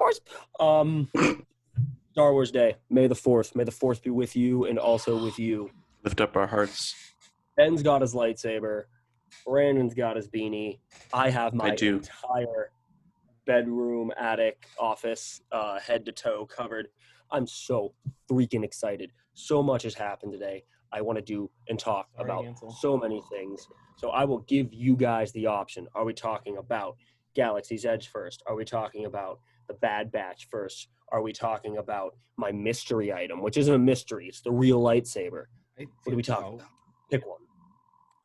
course. Star Wars Day, May the 4th. May the 4th be with you and also with you. Lift up our hearts. Ben's got his lightsaber. Brandon's got his beanie. I have my entire bedroom, attic, office, head to toe covered. I'm so freaking excited. So much has happened today. I want to do and talk about so many things. So I will give you guys the option. Are we talking about Galaxy's Edge first? Are we talking about the Bad Batch first? Are we talking about my mystery item, which isn't a mystery? It's the real lightsaber. What are we talking about? Pick one.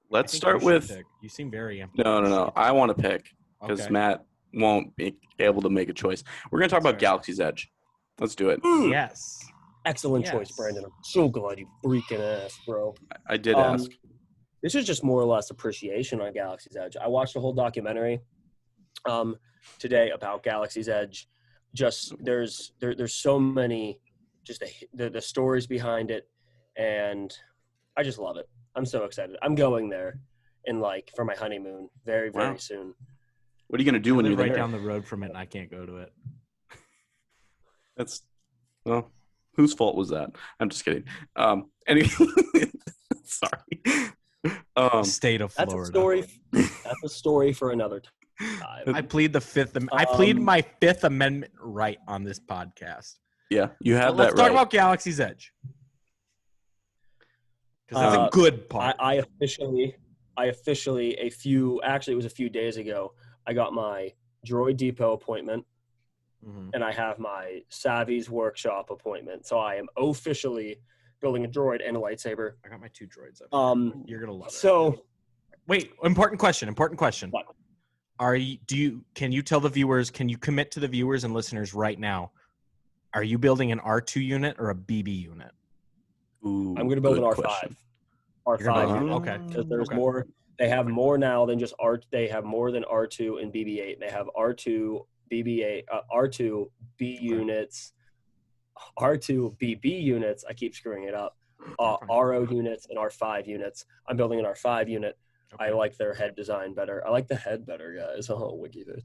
Let's start with... You seem very empty. No. I want to pick because Matt won't be able to make a choice. We're going to talk about Galaxy's Edge. Let's do it. Yes. Excellent choice, Brandon. I'm so glad you freaking asked, bro. I did ask. This is just more or less appreciation on Galaxy's Edge. I watched a whole documentary today about Galaxy's Edge. Just there's so many, just the stories behind it, and I just love it. I'm so excited. I'm going there for my honeymoon very, very soon. What are you going to do when you're right down the road from it and I can't go to it? Whose fault was that? I'm just kidding. Anyway, sorry. State of Florida. That's a story for another time. I plead my Fifth Amendment right on this podcast. Yeah, you have Let's talk about Galaxy's Edge. Because that's a good part. I officially, it was a few days ago, I got my Droid Depot appointment, and I have my Savvy's Workshop appointment. So I am officially building a droid and a lightsaber. I got my 2 droids up. You're gonna love it. So, wait, important question. What? Can you tell the viewers? Can you commit to the viewers and listeners right now? Are you building an R2 unit or a BB unit? Ooh, I'm going to build an R5. Question. R5 unit. Okay. Because there's more. They have more now than just R. They have more than R2 and BB-8. They have R2, BB-8, R2 B units, R2 BB units. I keep screwing it up. RO units and R5 units. I'm building an R5 unit. Okay. I like their head design better. I like the head better, guys. Oh, wiki this.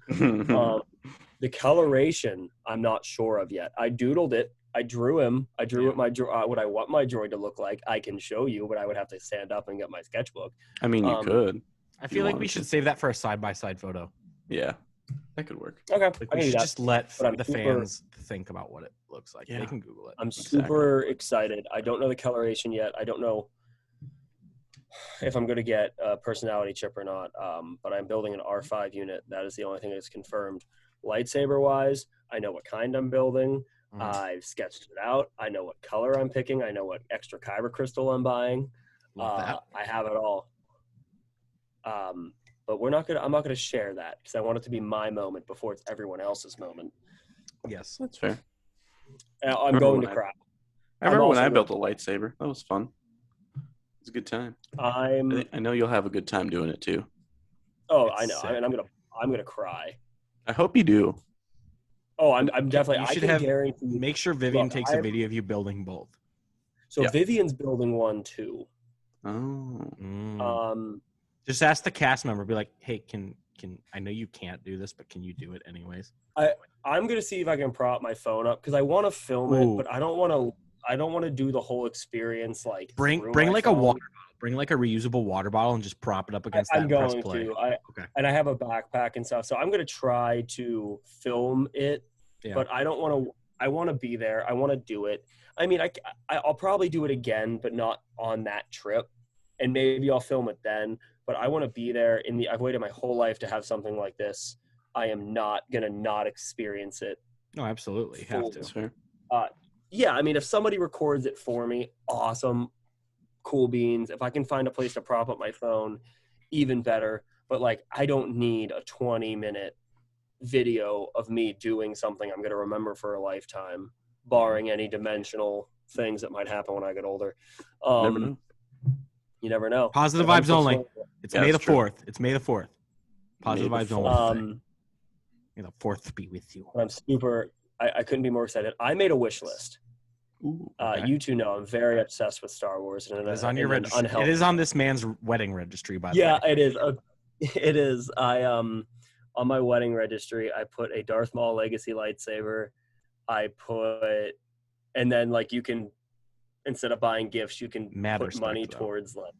The coloration, I'm not sure of yet. I doodled it. I drew him. I drew what I want my droid to look like. I can show you, but I would have to stand up and get my sketchbook. I mean, you could. I feel like we should save that for a side-by-side photo. Yeah, that could work. Okay. We should just let the fans think about what it looks like. Yeah. They can Google it. I'm super excited. I don't know the coloration yet. I don't know if I'm going to get a personality chip or not, but I'm building an R5 unit. That is the only thing that's confirmed. Lightsaber-wise, I know what kind I'm building. I've sketched it out. I know what color I'm picking. I know what extra kyber crystal I'm buying. I have it all. But I'm not gonna share that because I want it to be my moment before it's everyone else's moment. Yes, that's fair. I'm going to cry. I remember when I built a lightsaber. That was fun. It was a good time. I know you'll have a good time doing it too. Oh, I know. I mean, I'm gonna cry. I hope you do. Oh, I'm definitely. You should make sure Vivian takes a video of you building both. So Vivian's building one too. Oh. Just ask the cast member. Be like, hey, can I know you can't do this, but can you do it anyways? I'm gonna see if I can prop my phone up because I want to film it, but I don't want to do the whole experience like. Bring like a water bottle. Bring like a reusable water bottle and just prop it up against that. I'm going to. And I have a backpack and stuff, so I'm gonna try to film it. Yeah. But I don't want to. I want to be there. I want to do it. I mean, I'll probably do it again, but not on that trip. And maybe I'll film it then. But I want to be there. I've waited my whole life to have something like this. I am not gonna not experience it. No, absolutely, you have to. Yeah, I mean, if somebody records it for me, awesome, cool beans. If I can find a place to prop up my phone, even better. But like, I don't need a 20-minute video of me doing something I'm gonna remember for a lifetime, barring any dimensional things that might happen when I get older. Never know. You never know. Positive vibes only. It's May the 4th. It's May the 4th. Positive vibes only. May the 4th be with you. I'm super. I couldn't be more excited. I made a wish list. Ooh, okay. You two know I'm very obsessed with Star Wars. And it is on your registry. It is on this man's wedding registry, by the way. Yeah, it is. It is. on my wedding registry, I put a Darth Maul Legacy lightsaber. And then like you can, instead of buying gifts, you can put money towards like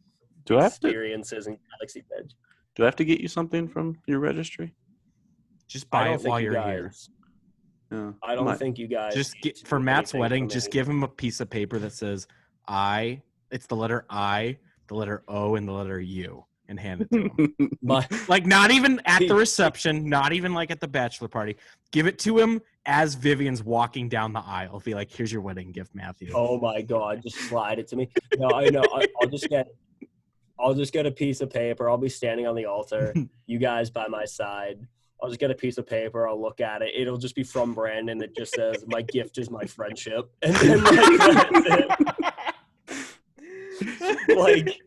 experiences and Galaxy's Edge. Do I have to get you something from your registry? Just buy it while you're here. Yeah, I don't think you guys just for Matt's wedding. Just give him a piece of paper that says I. It's the letter I, the letter O, and the letter U, and hand it to him. Like not even at the reception, not even like at the bachelor party. Give it to him as Vivian's walking down the aisle. Be like, "Here's your wedding gift, Matthew." Oh my God! Just slide it to me. No, I know. I'll just get a piece of paper. I'll be standing on the altar. You guys by my side. I'll just get a piece of paper. I'll look at it. It'll just be from Brandon that just says, "My gift is my friendship," and then like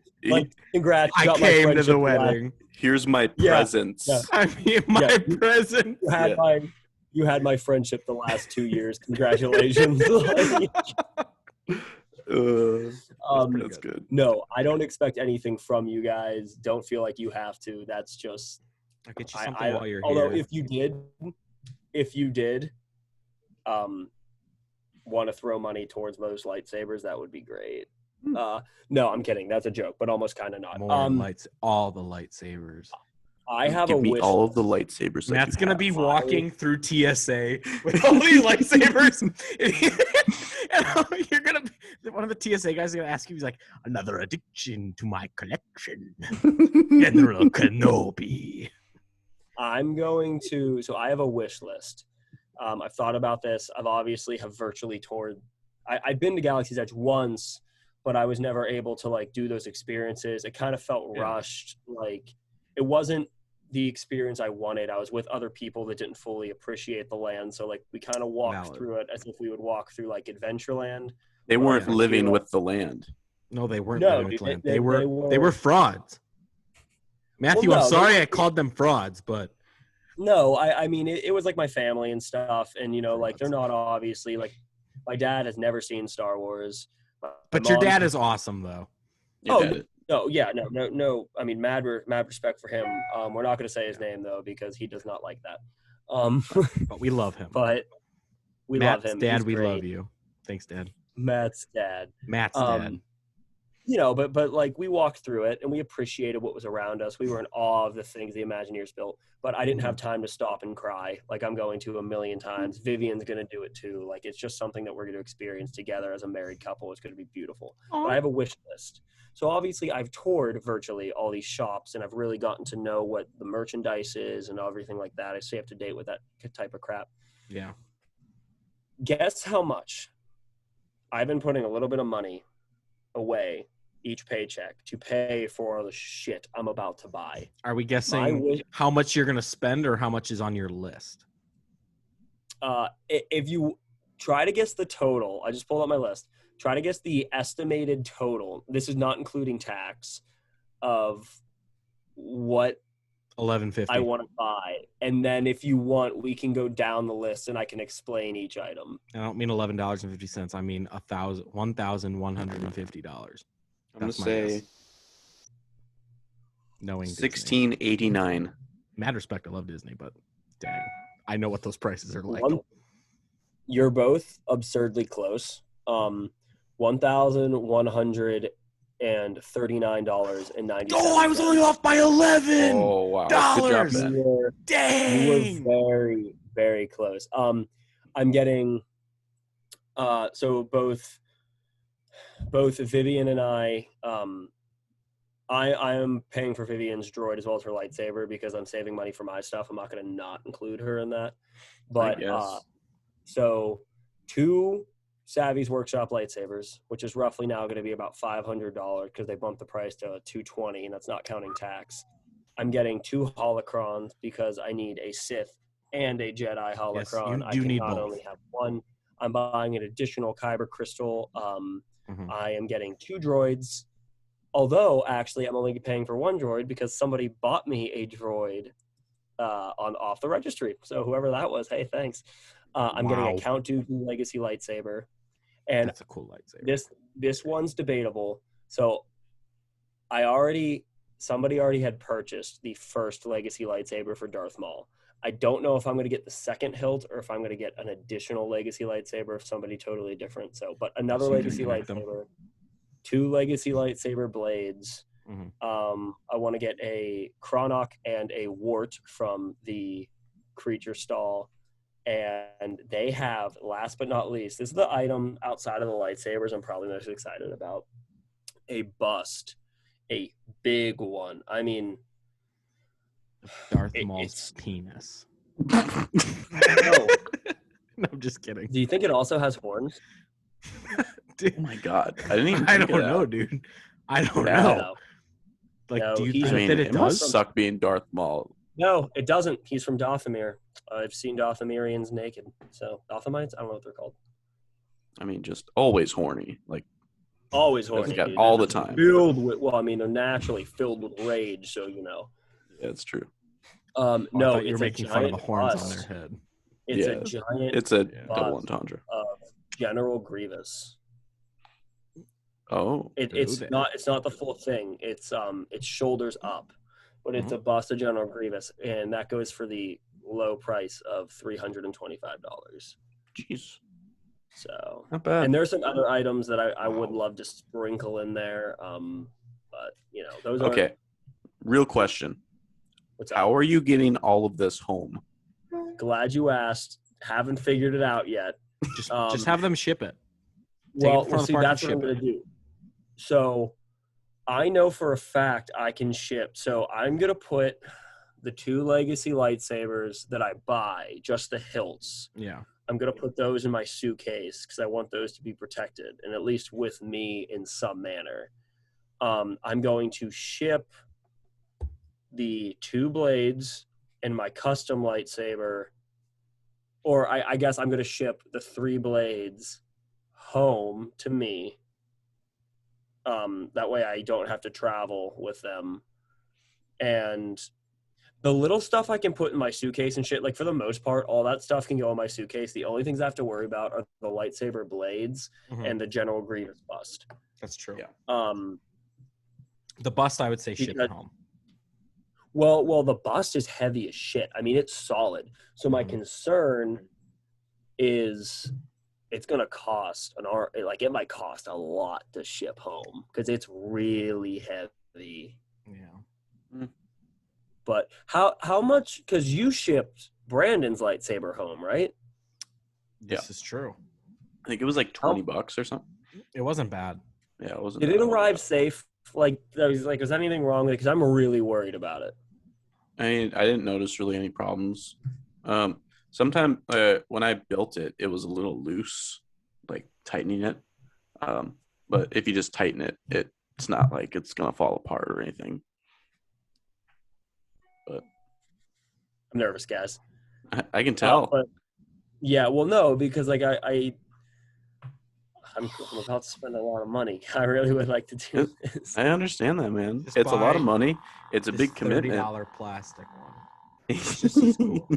congrats. I came to the wedding. Here's my presents. Yeah. I mean, my present. You had my friendship the last 2 years. Congratulations. That's good. No, I don't expect anything from you guys. Don't feel like you have to. That's just. I'll get you something while you're although here. if you did, want to throw money towards those lightsabers, that would be great. No, I'm kidding. That's a joke, but almost kind of not. All the lightsabers. I have Give me all of the lightsabers. Matt's gonna be walking through TSA with all these lightsabers, and you're gonna be, one of the TSA guys is gonna ask you. He's like, "Another addition to my collection, General Kenobi." So I have a wish list. I've thought about this. I've obviously have virtually toured. I've been to Galaxy's Edge once, but I was never able to like do those experiences. It kind of felt rushed. Like it wasn't the experience I wanted. I was with other people that didn't fully appreciate the land. So like we kind of walked through it as if we would walk through like Adventureland. They weren't living with the land. No, they weren't living with the land. They were frauds. Matthew, I'm sorry I called them frauds, but no, I mean it was like my family and stuff, and like they're not obviously like my dad has never seen Star Wars. But your dad is awesome though. No. I mean, mad respect for him. We're not going to say his name though because he does not like that. But we love him. But we love him. Dad, we love you. Thanks, Dad. Matt's dad. But like we walked through it and we appreciated what was around us. We were in awe of the things the Imagineers built, but I didn't have time to stop and cry like I'm going to a million times. Vivian's going to do it too. Like it's just something that we're going to experience together as a married couple. It's going to be beautiful. But I have a wish list. So obviously I've toured virtually all these shops and I've really gotten to know what the merchandise is and everything like that. I stay up to date with that type of crap. Yeah. Guess how much I've been putting a little bit of money away each paycheck to pay for all the shit I'm about to buy. Are we guessing how much you're going to spend or how much is on your list? If you try to guess the total, I just pulled up my list. Try to guess the estimated total. This is not including tax of what $11.50 I want to buy. And then if you want, we can go down the list and I can explain each item. I don't mean $11.50. I mean $1,150. I'm going to say knowing $16.89. Mad respect, I love Disney, but dang, I know what those prices are like. You're both absurdly close. $1,139.90. Oh, I was only off by $11. Oh wow! Dollars. Dang, you were very, very close. I'm getting. So both Vivian and I am paying for Vivian's droid as well as her lightsaber because I'm saving money for my stuff. I'm not going to not include her in that. But so 2 Savvy's Workshop lightsabers, which is roughly now going to be about $500 because they bumped the price to $220, and that's not counting tax. I'm getting 2 holocrons because I need a Sith and a Jedi holocron. Yes, you need not both. only have one. I'm buying an additional Kyber crystal. I am getting 2 droids, although actually I'm only paying for 1 droid because somebody bought me a droid off the registry. So whoever that was, hey, thanks. I'm getting a Count Dooku Legacy lightsaber. And that's a cool lightsaber. This one's debatable. So I already somebody already had purchased the first Legacy lightsaber for Darth Maul. I don't know if I'm going to get the second hilt or if I'm going to get an additional Legacy lightsaber if somebody totally different. So, but another Legacy lightsaber, 2 Legacy lightsaber blades. Mm-hmm. I want to get a Chronok and a Wart from the creature stall. And they have, last but not least, this is the item outside of the lightsabers I'm probably most excited about, a bust, a big one. I mean, Darth Maul's penis. No. No, I'm just kidding. Do you think it also has horns? Dude, oh my god, I don't know, dude. I don't know. Like, no, do you think that it does? Must suck being Darth Maul. No, it doesn't. He's from Dathomir. I've seen Dathomirians naked. So Dathamites, I don't know what they're called. I mean, just always horny, like always horny, dude. All the time. Filled with, well, I mean, they're naturally filled with rage. So you know. Yeah, it's true. No, you're making fun of the horns on their head. It's a giant. It's a double entendre. Of General Grievous. Oh, it's not the full thing. It's shoulders up, but it's a bust of General Grievous, and that goes for the low price of $325. Jeez. So not bad. And there's some other items that I would love to sprinkle in there. But you know, those are okay. Real question. How are you getting all of this home? Glad you asked. Haven't figured it out yet. Just have them ship it. Well, see, that's what I'm going to do. So I know for a fact I can ship. So I'm going to put the 2 Legacy lightsabers that I buy, just the hilts. Yeah. I'm going to put those in my suitcase because I want those to be protected and at least with me in some manner. I'm going to ship the 2 blades and my custom lightsaber, or I guess I'm going to ship the 3 blades home to me. That way I don't have to travel with them. And the little stuff I can put in my suitcase and shit, like for the most part, all that stuff can go in my suitcase. The only things I have to worry about are the lightsaber blades and the General Grievous bust. That's true. Yeah. The bust, I would say, ship it home. Well, the bust is heavy as shit. I mean, it's solid. So my concern is it's going to cost it might cost a lot to ship home because it's really heavy. Yeah. But how much, because you shipped Brandon's lightsaber home, right? This is true. I think it was like $20 or something. It wasn't bad. Yeah, it wasn't. Did it arrive safe? Like, was anything wrong with it? Because I'm really worried about it. I mean, I didn't notice really any problems. Sometime when I built it, it was a little loose, like tightening it. But if you just tighten it, it's not like it's gonna fall apart or anything. But I'm nervous, guys. I can tell. But, yeah, well, no, because like I'm about to spend a lot of money. I really would like to do this. I understand that, man. It's a lot of money. It's a big commitment. $30 plastic one. It's just as cool.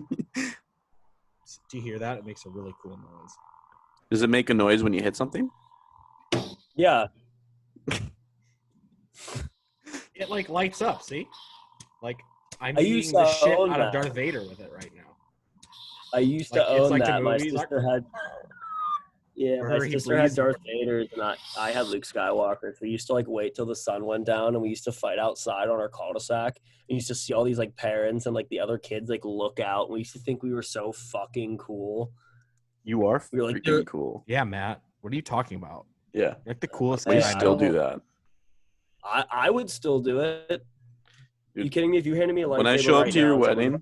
Do you hear that? It makes a really cool noise. Does it make a noise when you hit something? Yeah. It like lights up. See, like I'm eating the shit out of Darth Vader with it right now. I used to own that. My sister had. Yeah, my sister had Darth Vader's, and I had Luke Skywalker. We used to like wait till the sun went down, and we used to fight outside on our cul-de-sac. And used to see all these like parents and like the other kids like look out. And we used to think we were so fucking cool. You are freaking cool. Yeah, Matt. What are you talking about? Yeah, you're like the coolest. We still do that. I would still do it. Dude, are you kidding me? If you handed me a lightsaber when I show up to your wedding.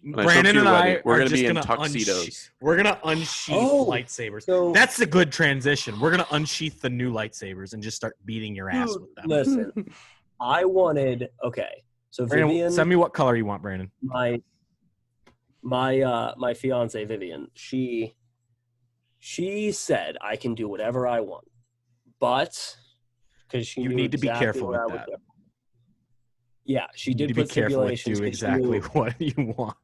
Brandon and I we're are gonna just be in gonna tuxedos. We're gonna unsheath lightsabers. So, that's a good transition. We're gonna unsheath the new lightsabers and just start beating your ass with them. Listen, I wanted So Brandon, Vivian, send me what color you want, Brandon. My fiance Vivian, she said I can do whatever I want, but because she need to be careful with that. Yeah, she did put stipulations. Do exactly what you want.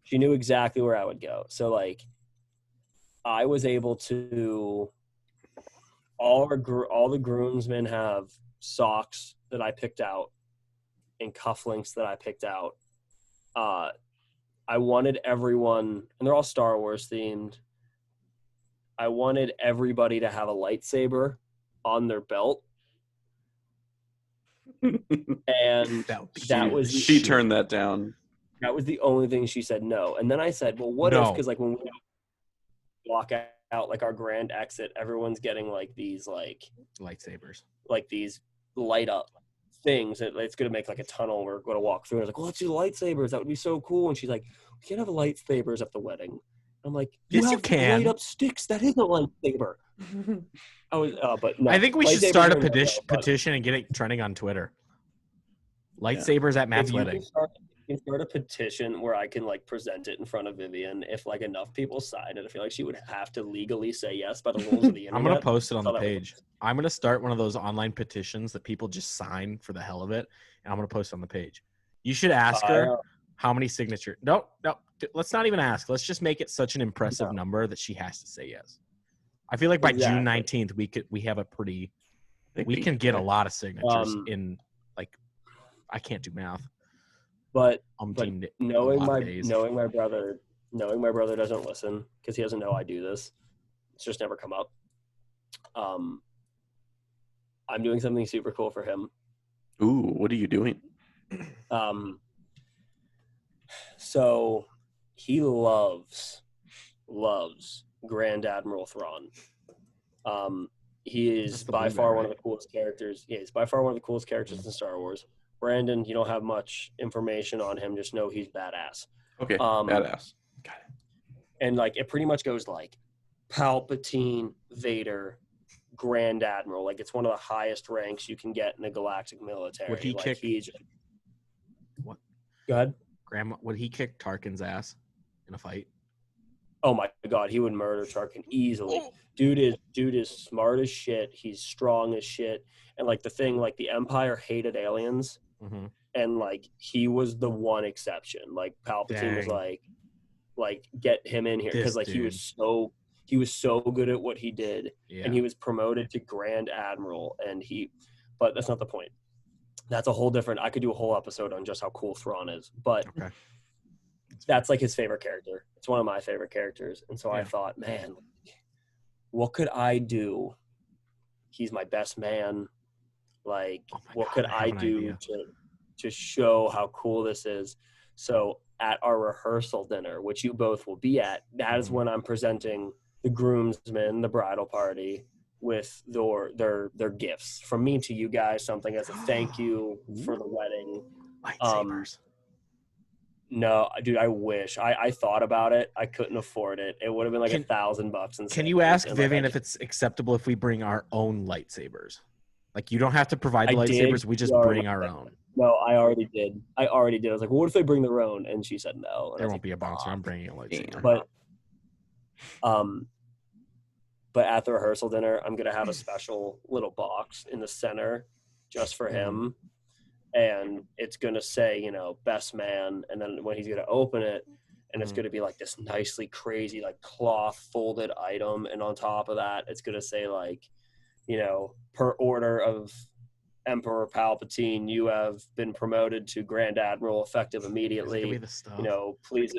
She knew exactly where I would go. So like, I was able to. All the groomsmen have socks that I picked out and cufflinks that I picked out. I wanted everyone, and they're all Star Wars themed. I wanted everybody to have a lightsaber on their belt. And that was she turned that down. That was the only thing she said no. And then I said, well, what if, because like when we walk out like our grand exit, everyone's getting like these like lightsabers, like these light up things. It's going to make like a tunnel we're going to walk through. And I was like, well, let's do lightsabers. That would be so cool. And she's like, we can't have lightsabers at the wedding. I'm like, yes, you can. Light up sticks. That is a lightsaber. But no, I think we should start a petition and get it trending on Twitter. Lightsabers at Matt's wedding. You can start a petition where I can like present it in front of Vivian. If like enough people sign it, I feel like she would have to legally say yes by the rules of the internet. I'm gonna post it on the page. I'm gonna start one of those online petitions that people just sign for the hell of it, and I'm gonna post it on the page. You should ask her how many signatures. No, let's not even ask. Let's just make it such an impressive number that she has to say yes. I feel like by June 19th we have a pretty. We can get a lot of signatures in like. I can't do math. But knowing my brother doesn't listen because he doesn't know I do this. It's just never come up. I'm doing something super cool for him. Ooh, what are you doing? So he loves Grand Admiral Thrawn. He is by far one of the coolest characters. Yeah, he's by far one of the coolest characters in Star Wars. Brandon, you don't have much information on him. Just know he's badass. Okay, badass. Got it. And like it pretty much goes like Palpatine, Vader, Grand Admiral. Like it's one of the highest ranks you can get in the galactic military. Would he like, kick? What? Go ahead. Grandma, would he kick Tarkin's ass in a fight? Oh my God, he would murder Tarkin easily. Oh. Dude is smart as shit. He's strong as shit. And like the thing, like the Empire hated aliens. Mm-hmm. And like he was the one exception. Like Palpatine was like get him in here because like he was so good at what he did, and he was promoted to Grand Admiral. But that's not the point. That's a whole different. I could do a whole episode on just how cool Thrawn is, but that's like his favorite character. It's one of my favorite characters, and so I thought, man, what could I do? He's my best man. Like, what could I do to show how cool this is? So at our rehearsal dinner, which you both will be at, that is when I'm presenting the groomsmen, the bridal party, with their gifts from me to you guys, something as a thank you for the wedding. Lightsabers. No, dude, I wish. I thought about it. I couldn't afford it. It would have been like $1,000. Can you ask Vivian if it's acceptable if we bring our own lightsabers? Like, you don't have to provide the lightsabers. We just bring our own. No, I already did. I was like, well, what if they bring their own? And she said no. And there won't be a bouncer. I'm bringing a lightsaber. But at the rehearsal dinner, I'm going to have a special little box in the center just for him. And it's going to say, best man. And then when he's going to open it, and it's going to be like this nicely crazy, like cloth folded item. And on top of that, it's going to say like, per order of Emperor Palpatine, you have been promoted to Grand Admiral effective immediately. Please.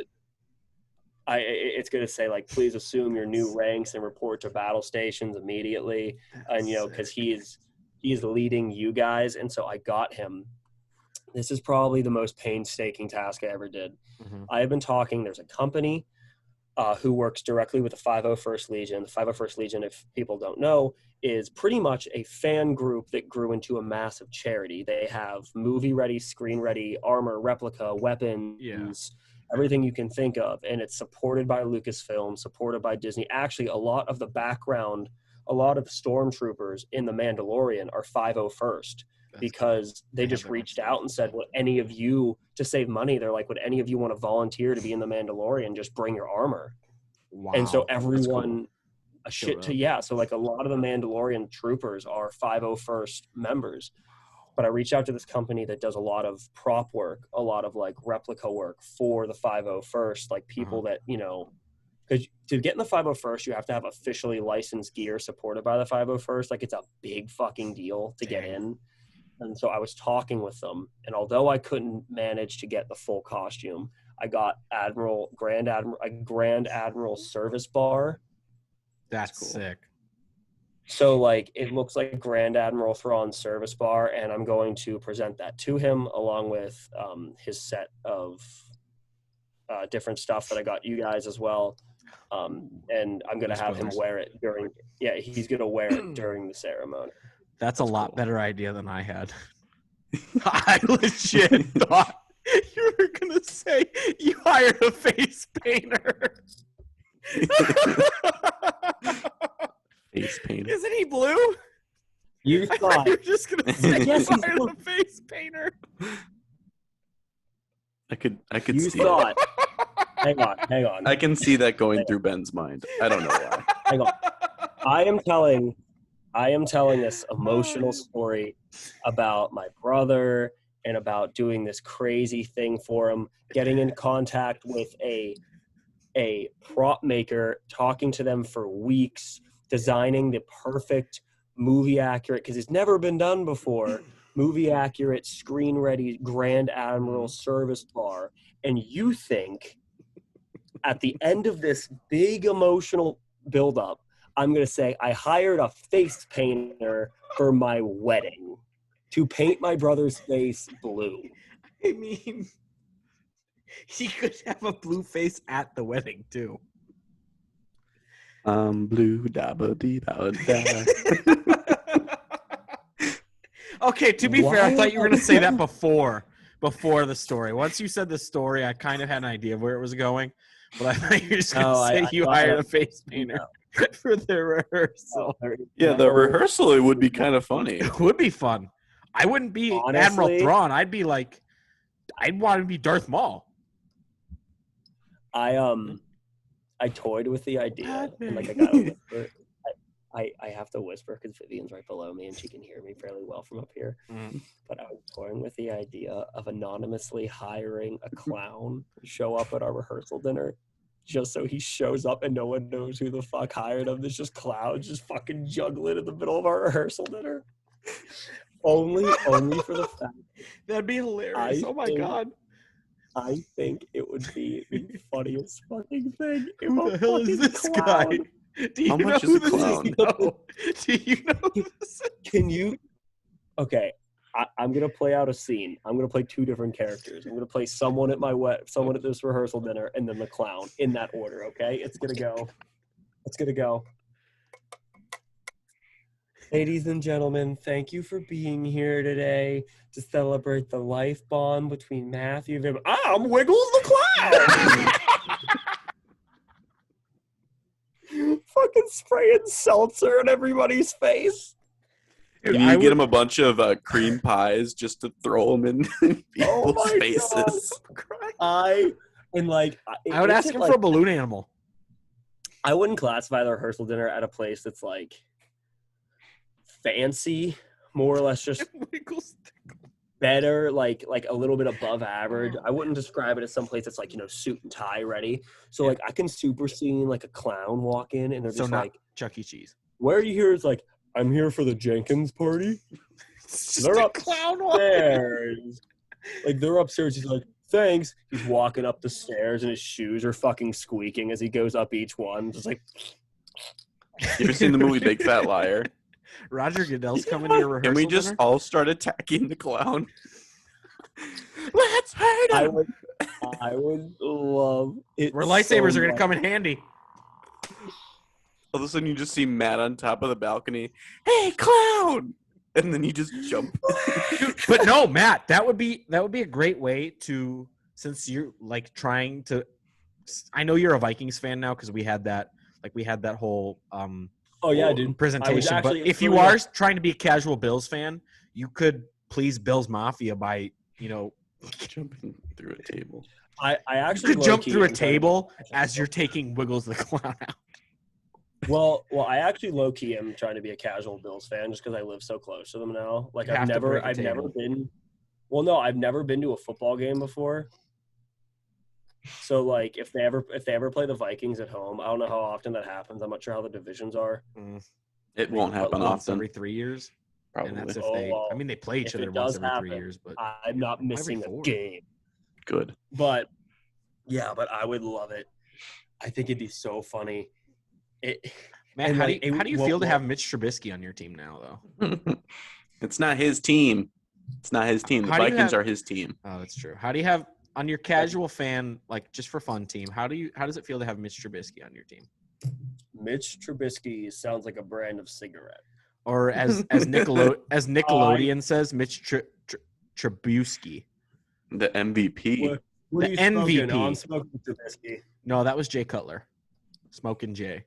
It's going to say like, please assume your new ranks and report to battle stations immediately. And because he's leading you guys, and so I got him. This is probably the most painstaking task I ever did. I have been talking. There's a company who works directly with the 501st Legion. The 501st Legion, if people don't know, is pretty much a fan group that grew into a massive charity. They have movie-ready, screen-ready armor, replica, weapons, everything you can think of. And it's supported by Lucasfilm, supported by Disney. Actually, a lot of the background, a lot of the stormtroopers in The Mandalorian are 501st. Because they just reached out and said, would any of you, to save money, they're like, would any of you want to volunteer to be in The Mandalorian? Just bring your armor. Wow, and so everyone, so like a lot of the Mandalorian troopers are 501st members. But I reached out to this company that does a lot of prop work, a lot of like replica work for the 501st, like people that, because to get in the 501st, you have to have officially licensed gear supported by the 501st. Like it's a big fucking deal to get in. And so I was talking with them, and although I couldn't manage to get the full costume, I got Grand Admiral service bar. That's cool. Sick. So like it looks like Grand Admiral Thrawn service bar, and I'm going to present that to him along with his set of different stuff that I got you guys as well. And I'm gonna have him wear it during. Yeah, he's gonna wear it during the ceremony. That's a lot better idea than I had. I legit thought you were gonna say you hired a face painter. Face painter. Isn't he blue? You thought you're just gonna say yes, you hired a face painter. I could you see thought. Hang on. I can see that going through Ben's mind. I don't know why. Hang on. I am telling this emotional story about my brother and about doing this crazy thing for him, getting in contact with a prop maker, talking to them for weeks, designing the perfect movie accurate, because it's never been done before, movie accurate, screen ready Grand Admiral service bar. And you think at the end of this big emotional buildup, I'm going to say I hired a face painter for my wedding to paint my brother's face blue. I mean, he could have a blue face at the wedding, too. Blue da ba dee da da. Okay, to be fair, I thought you were going to say that before the story. Once you said the story, I kind of had an idea of where it was going. But I thought you were just going to say you hired a face painter for the rehearsal. Yeah, the rehearsal, it would be kind of funny. It would be fun. I wouldn't be Honestly, Admiral Thrawn. I'd be like, I'd want to be Darth Maul. I toyed with the idea, and like I got to whisper. I have to whisper because Vivian's right below me and she can hear me fairly well from up here. But I was toying with the idea of anonymously hiring a clown to show up at our rehearsal dinner, just so he shows up and no one knows who the fuck hired him. There's just clowns just fucking juggling in the middle of our rehearsal dinner. Only for the fact. That'd be hilarious. Oh my god. I think it would be the funniest fucking thing. Who the hell is this clown. guy? Do you How know much is who a this clown? is? No. Do you know who this is? Can you? Okay, I'm gonna play out a scene. I'm gonna play two different characters. I'm gonna play someone at someone at this rehearsal dinner, and then the clown in that order. Okay, it's gonna go. Ladies and gentlemen, thank you for being here today to celebrate the life bond between Matthew and him. I'm Wiggles the Clown! Fucking spraying seltzer in everybody's face. Can you get him a bunch of cream pies just to throw them in people's faces? I would ask him for a balloon animal. I wouldn't classify the rehearsal dinner at a place that's like fancy, more or less just better, like a little bit above average. I wouldn't describe it as some place that's like, suit and tie ready. So like I can super see like a clown walk in and they're just like Chuck E. Cheese. Where are you here? It's like, I'm here for the Jenkins party. They're up upstairs. Like they're upstairs. He's like, thanks. He's walking up the stairs and his shoes are fucking squeaking as he goes up each one. Just like, you ever seen the movie Big Fat Liar? Roger Goodell's coming to your rehearsal. Can we just all start attacking the clown? Let's hurt him. I would love it. Where lightsabers are going to come in handy. All of a sudden, you just see Matt on top of the balcony. Hey, clown! And then you just jump. But no, Matt, that would be a great way to, since you're like trying to. I know you're a Vikings fan now because we had that whole oh yeah, dude, presentation. But if you are trying to be a casual Bills fan, you could please Bills Mafia by jumping through a table. I actually could jump through a table as you're taking Wiggles the Clown out. Well, I actually low-key am trying to be a casual Bills fan just because I live so close to them now. Like I've never been. Well, no, I've never been to a football game before. So like if they ever play the Vikings at home, I don't know how often that happens. I'm not sure how the divisions are. It won't happen often. Every 3 years. Probably. And that's if they play each other once every 3 years. But I'm not missing a game. Good. But I would love it. I think it'd be so funny. Matt, how do you feel to have Mitch Trubisky on your team now, though? It's not his team. The Vikings are his team. Oh, that's true. How do you have on your casual fan, like just for fun team? How does it feel to have Mitch Trubisky on your team? Mitch Trubisky sounds like a brand of cigarette. Or as Nickelodeon says, Mitch Trubisky. The MVP. What the MVP. I'm smoking Trubisky. No, that was Jay Cutler. Smoking Jay.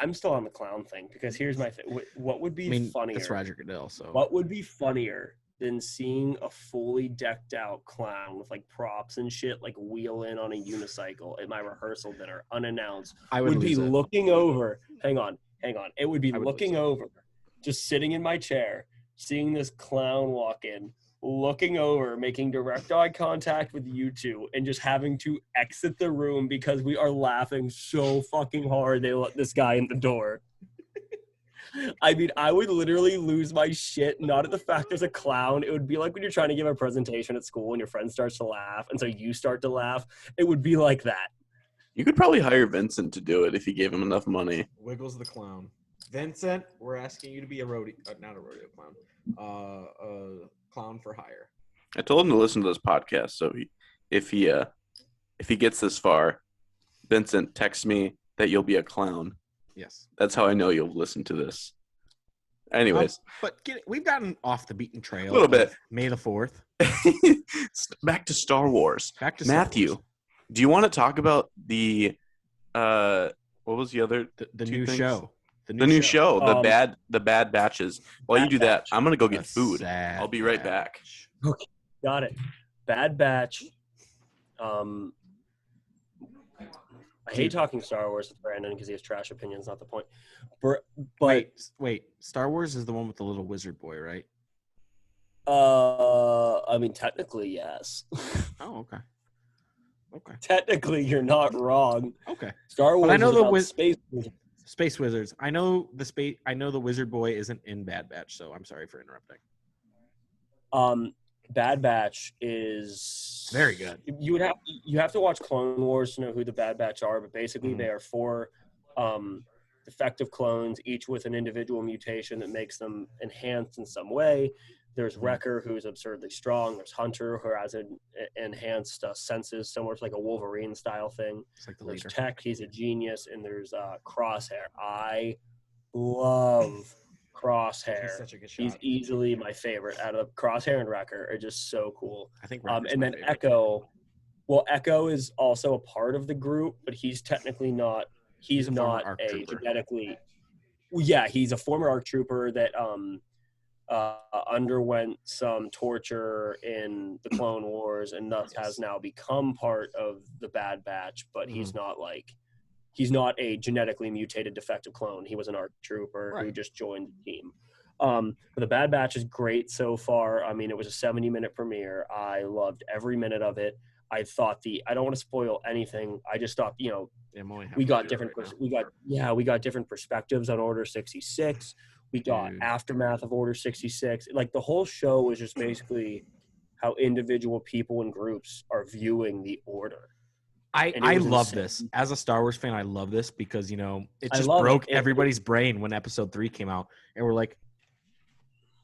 I'm still on the clown thing because here's my thing. What would be funnier? That's Roger Goodell. So what would be funnier than seeing a fully decked out clown with like props and shit, like wheel in on a unicycle at my rehearsal dinner unannounced? I would be looking over. Hang on. It would be looking over, just sitting in my chair, seeing this clown walk in, looking over, making direct eye contact with you two, and just having to exit the room because we are laughing so fucking hard they let this guy in the door. I mean, I would literally lose my shit, not at the fact there's a clown. It would be like when you're trying to give a presentation at school and your friend starts to laugh, and so you start to laugh. It would be like that. You could probably hire Vincent to do it if you gave him enough money. Wiggles the clown. Vincent, we're asking you to be not a rodeo clown, a clown for hire. I told him to listen to this podcast, so if he gets this far, Vincent, text me that you'll be a clown. Yes, that's how I know you'll listen to this. Anyways, we've gotten off the beaten trail a little bit. May the 4th. Back to Star Wars. Matthew, do you want to talk about the what was the other the new show? The new show, the bad batches. While you do that, I'm gonna go get food. I'll be right back. Okay, got it. Bad Batch. I hate talking Star Wars with Brandon because he has trash opinions. Not the point. But wait, Star Wars is the one with the little wizard boy, right? I mean, technically, yes. Oh, okay. Okay. Technically, you're not wrong. Okay. Star Wars. But I know Space Wizards. I know the wizard boy isn't in Bad Batch, so I'm sorry for interrupting. Bad Batch is very good. You have to watch Clone Wars to know who the Bad Batch are, but basically they are 4 defective clones, each with an individual mutation that makes them enhanced in some way. There's Wrecker, who's absurdly strong. There's Hunter, who has enhanced senses, similar to like a Wolverine style thing. It's like there's Tech, he's a genius, and there's Crosshair. I love Crosshair. He's such a good shot. He's easily my favorite. Out of Crosshair and Wrecker are just so cool. I think and then Echo. Well, Echo is also a part of the group, but he's technically not. He's not a genetically. Yeah, he's a former ARC trooper that underwent some torture in the Clone Wars and thus has now become part of the Bad Batch, but he's not a genetically mutated defective clone. He was an ARC trooper who just joined the team. But the Bad Batch is great so far. I mean, it was a 70-minute premiere. I loved every minute of it. I thought I don't want to spoil anything. I just thought, we got different perspectives on Order 66. We got aftermath of Order 66. Like the whole show was just basically how individual people and groups are viewing the Order. I love this. As a Star Wars fan, I love this because, it just broke everybody's brain when episode 3 came out. And we're like,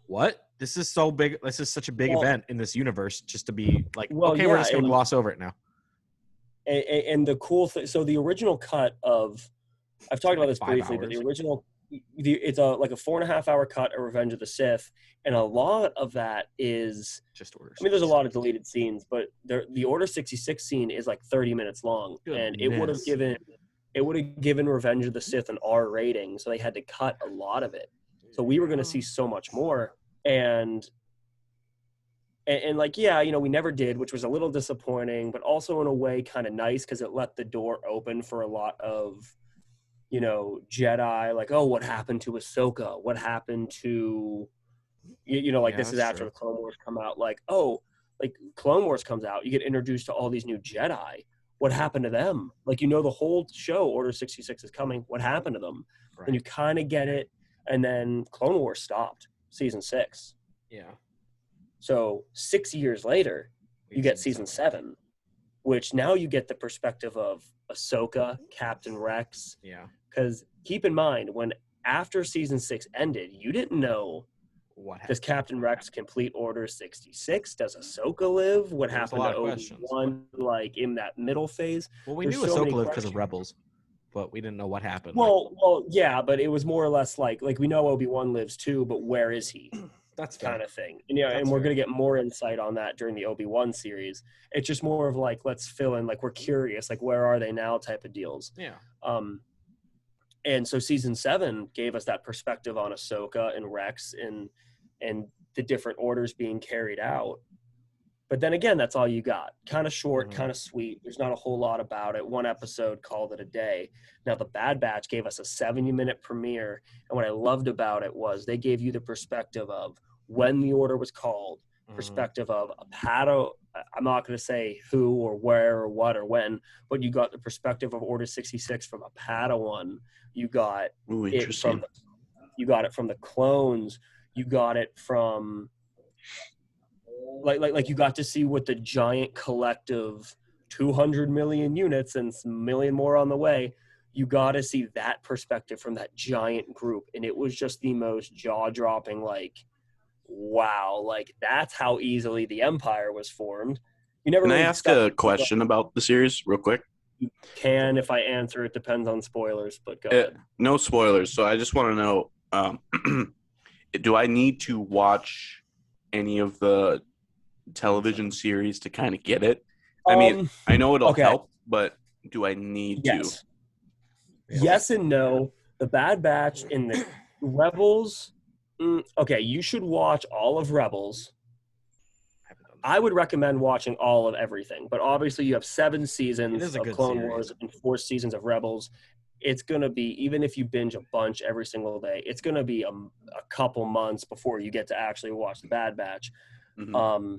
what? This is so big. This is such a big event in this universe just to be like, we're just going to gloss over it now. And the cool thing, so the original cut of, I've talked about this briefly, but the original, it's a 4.5 hour cut of Revenge of the Sith. And a lot of that is just Order 66. I mean, there's a lot of deleted scenes, but the Order 66 scene is like 30 minutes long. And it would have given Revenge of the Sith an R rating. So they had to cut a lot of it. So we were going to see so much more. And like, we never did, which was a little disappointing, but also in a way kind of nice because it let the door open for a lot of, Jedi, like, oh, what happened to Ahsoka? What happened to, this is after the Clone Wars come out, like, oh, like Clone Wars comes out, you get introduced to all these new Jedi. what happened to them? Like, you know, the whole show, Order 66 is coming. What happened to them? Right. And you kind of get it. And then Clone Wars stopped season 6. Yeah. So 6 years later, you get season 7, which now you get the perspective of Ahsoka, Captain Rex. Yeah. Because keep in mind, when after season 6 ended, you didn't know, what happened? Does Captain Rex complete Order 66? Does Ahsoka live? What happened to Obi-Wan, like, in that middle phase? Well, we knew Ahsoka lived because of Rebels, but we didn't know what happened. Well, yeah, but it was more or less like we know Obi-Wan lives too, but where is he? That's fair. Kind of thing. And, and we're going to get more insight on that during the Obi-Wan series. It's just more of like, let's fill in, like, we're curious, like, where are they now type of deals. Yeah. And so season 7 gave us that perspective on Ahsoka and Rex and the different orders being carried out. But then again, that's all you got. Kind of short, kind of sweet. There's not a whole lot about it. One episode, called it a day. Now, the Bad Batch gave us a 70-minute premiere. And what I loved about it was they gave you the perspective of when the order was called, perspective of a Padawan. I'm not going to say who or where or what or when, but you got the perspective of Order 66 from a Padawan. You got it from the clones. You got it from like you got to see what the giant collective 200 million units and a million more on the way. You got to see that perspective from that giant group, and it was just the most jaw-dropping. Like, wow, like that's how easily the Empire was formed. You never. Can I ask a question about the series real quick? You can, if I answer. It depends on spoilers, but go ahead. No spoilers. So I just want to know. Do I need to watch any of the television series to kind of get it? I mean, I know it'll help, but do I need to? Yes and no. The Bad Batch and the Rebels. Okay, you should watch all of Rebels. I would recommend watching all of everything, but obviously you have 7 seasons of Clone Wars and 4 seasons of Rebels. It's going to be, even if you binge a bunch every single day, it's going to be a couple months before you get to actually watch the Bad Batch. Mm-hmm.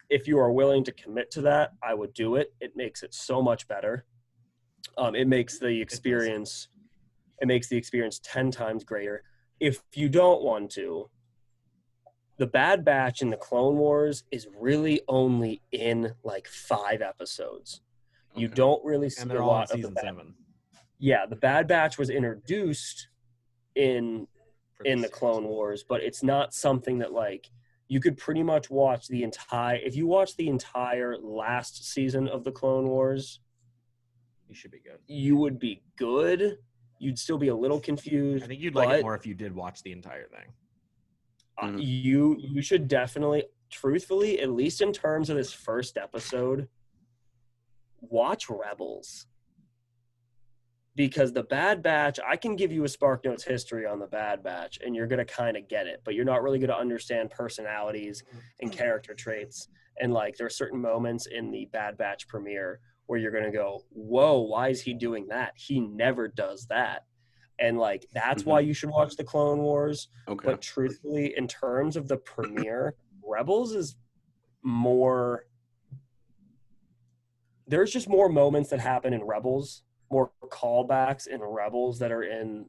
If you are willing to commit to that, I would do it. It makes it so much better. It makes the experience 10 times greater. If you don't want to, the Bad Batch in the Clone Wars is really only in like 5 episodes. Okay. You don't really see a lot of the Bad Batch. Yeah, the Bad Batch was introduced in the Clone Wars, but it's not something that, like, you could pretty much watch the entire – if you watch the entire last season of the Clone Wars, you should be good. You would be good. You'd still be a little confused. I think you'd like it more if you did watch the entire thing. You should definitely, truthfully, at least in terms of this first episode, watch Rebels. Because the Bad Batch, I can give you a SparkNotes history on the Bad Batch, and you're going to kind of get it. But you're not really going to understand personalities and character traits. And, like, there are certain moments in the Bad Batch premiere where you're going to go, whoa, why is he doing that? He never does that. And, like, that's why you should watch the Clone Wars. Okay. But truthfully, in terms of the premiere, Rebels is more – there's just more moments that happen in Rebels, more callbacks in Rebels that are in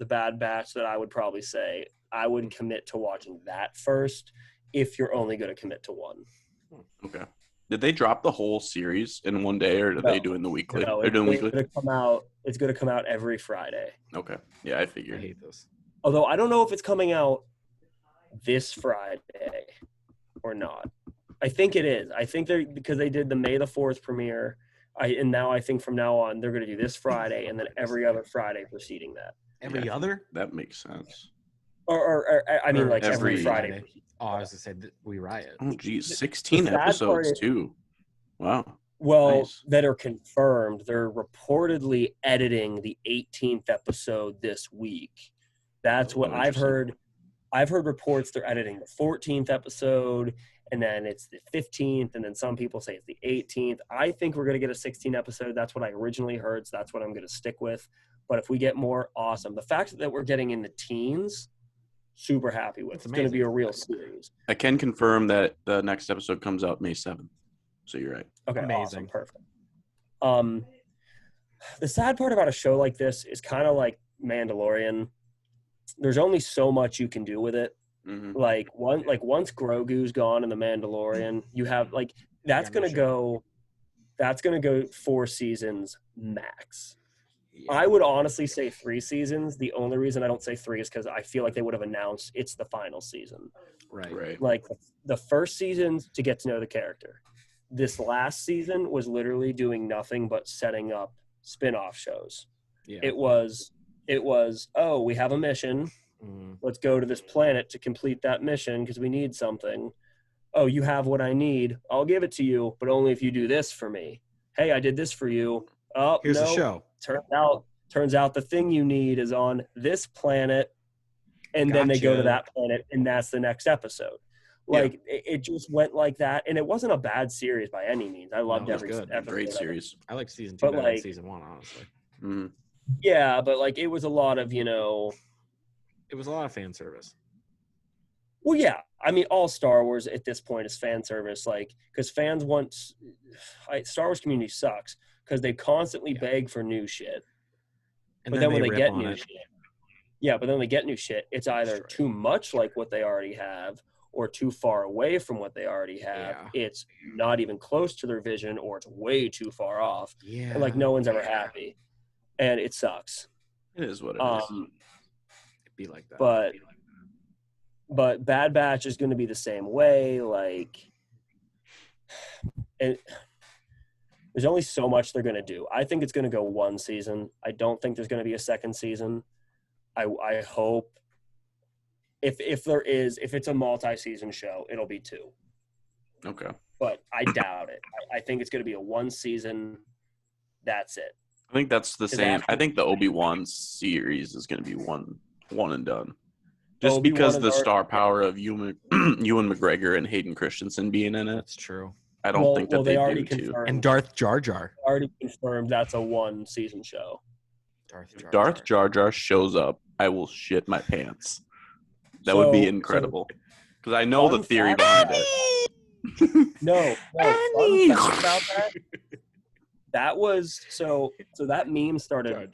the Bad Batch that I would probably say I would commit to watching that first if you're only going to commit to one. Okay. Did they drop the whole series in one day, or are they doing the weekly? No, they're doing weekly. It's going to come out every Friday. Okay. Yeah, I figured. I hate this. Although I don't know if it's coming out this Friday or not. I think it is. I think because they did the May the 4th premiere. And now I think from now on they're going to do this Friday and then every other Friday preceding that. Every other? That makes sense. Or I mean, like every Friday. Oh, I was going to say that we riot. Oh, geez. 16 episodes, too. Wow. Well, nice. That are confirmed. They're reportedly editing the 18th episode this week. That's what I've heard. I've heard reports they're editing the 14th episode, and then it's the 15th, and then some people say it's the 18th. I think we're going to get a 16 episode. That's what I originally heard, so that's what I'm going to stick with. But if we get more, awesome. The fact that we're getting in the teens, super happy with. It's going to be a real series. I can confirm that the next episode comes out May 7th. So you're right. Okay, amazing. Awesome. Perfect. The sad part about a show like this is kind of like Mandalorian. There's only so much you can do with it. Mm-hmm. Like once Grogu's gone in the Mandalorian, you have like that's gonna go 4 seasons max. Yeah. I would honestly say 3 seasons. The only reason I don't say 3 is because I feel like they would have announced it's the final season. Right. Like the first season's to get to know the character. This last season was literally doing nothing but setting up spin-off shows. Yeah. It was, oh, we have a mission. Let's go to this planet to complete that mission because we need something. Oh, you have what I need. I'll give it to you, but only if you do this for me. Hey, I did this for you. Oh, here's no. the show. Turns out the thing you need is on this planet, and then they go to that planet, and that's the next episode. Like it just went like that, and it wasn't a bad series by any means. I loved every episode. Great series. I like season 2 better than season 1, honestly. Mm-hmm. Yeah, but like it was a lot of, it was a lot of fan service. Well, yeah. I mean, all Star Wars at this point is fan service, like because fans want Star Wars community sucks because they constantly beg for new shit, and but then when they get new shit, but then they get new shit, it's either too much like what they already have, or too far away from what they already have. Yeah. It's not even close to their vision, or it's way too far off. Yeah, and like no one's ever happy, and it sucks. It is what it is. It'd be like that. But Bad Batch is going to be the same way. Like, and there's only so much they're going to do. I think it's going to go 1 season. I don't think there's going to be a second season. I hope if it's a multi-season show, it'll be 2. Okay. But I doubt it. I think it's going to be a 1 season. That's it. I think that's the same. I think the Obi-Wan series is going to be one and done. Just Obi-Wan because the star power of Ewan McGregor and Hayden Christensen being in it. That's true. I don't think that they already do too. And Darth Jar Jar. Already confirmed that's a 1 season show. Darth Jar Jar shows up, I will shit my pants. That would be incredible. Because I know the theory behind it. No. Fun fact about that. That was so that meme started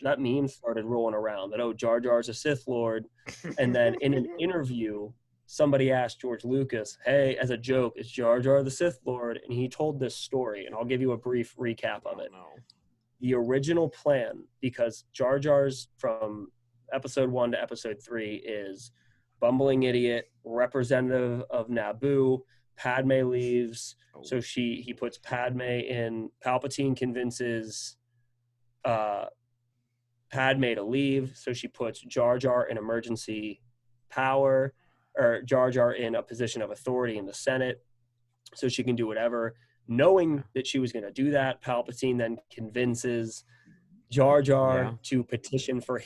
rolling around that Jar Jar's a Sith Lord, and then in an interview somebody asked George Lucas, hey, as a joke, is Jar Jar the Sith Lord? And he told this story, and I'll give you a brief recap of it. The original plan, because Jar Jar's from episode 1 to episode 3 is bumbling idiot, representative of Naboo. Padme leaves, so he puts Padme in. Palpatine convinces Padme to leave, so she puts Jar Jar in emergency power, or Jar Jar in a position of authority in the Senate, so she can do whatever. Knowing that she was going to do that, Palpatine then convinces Jar Jar to petition for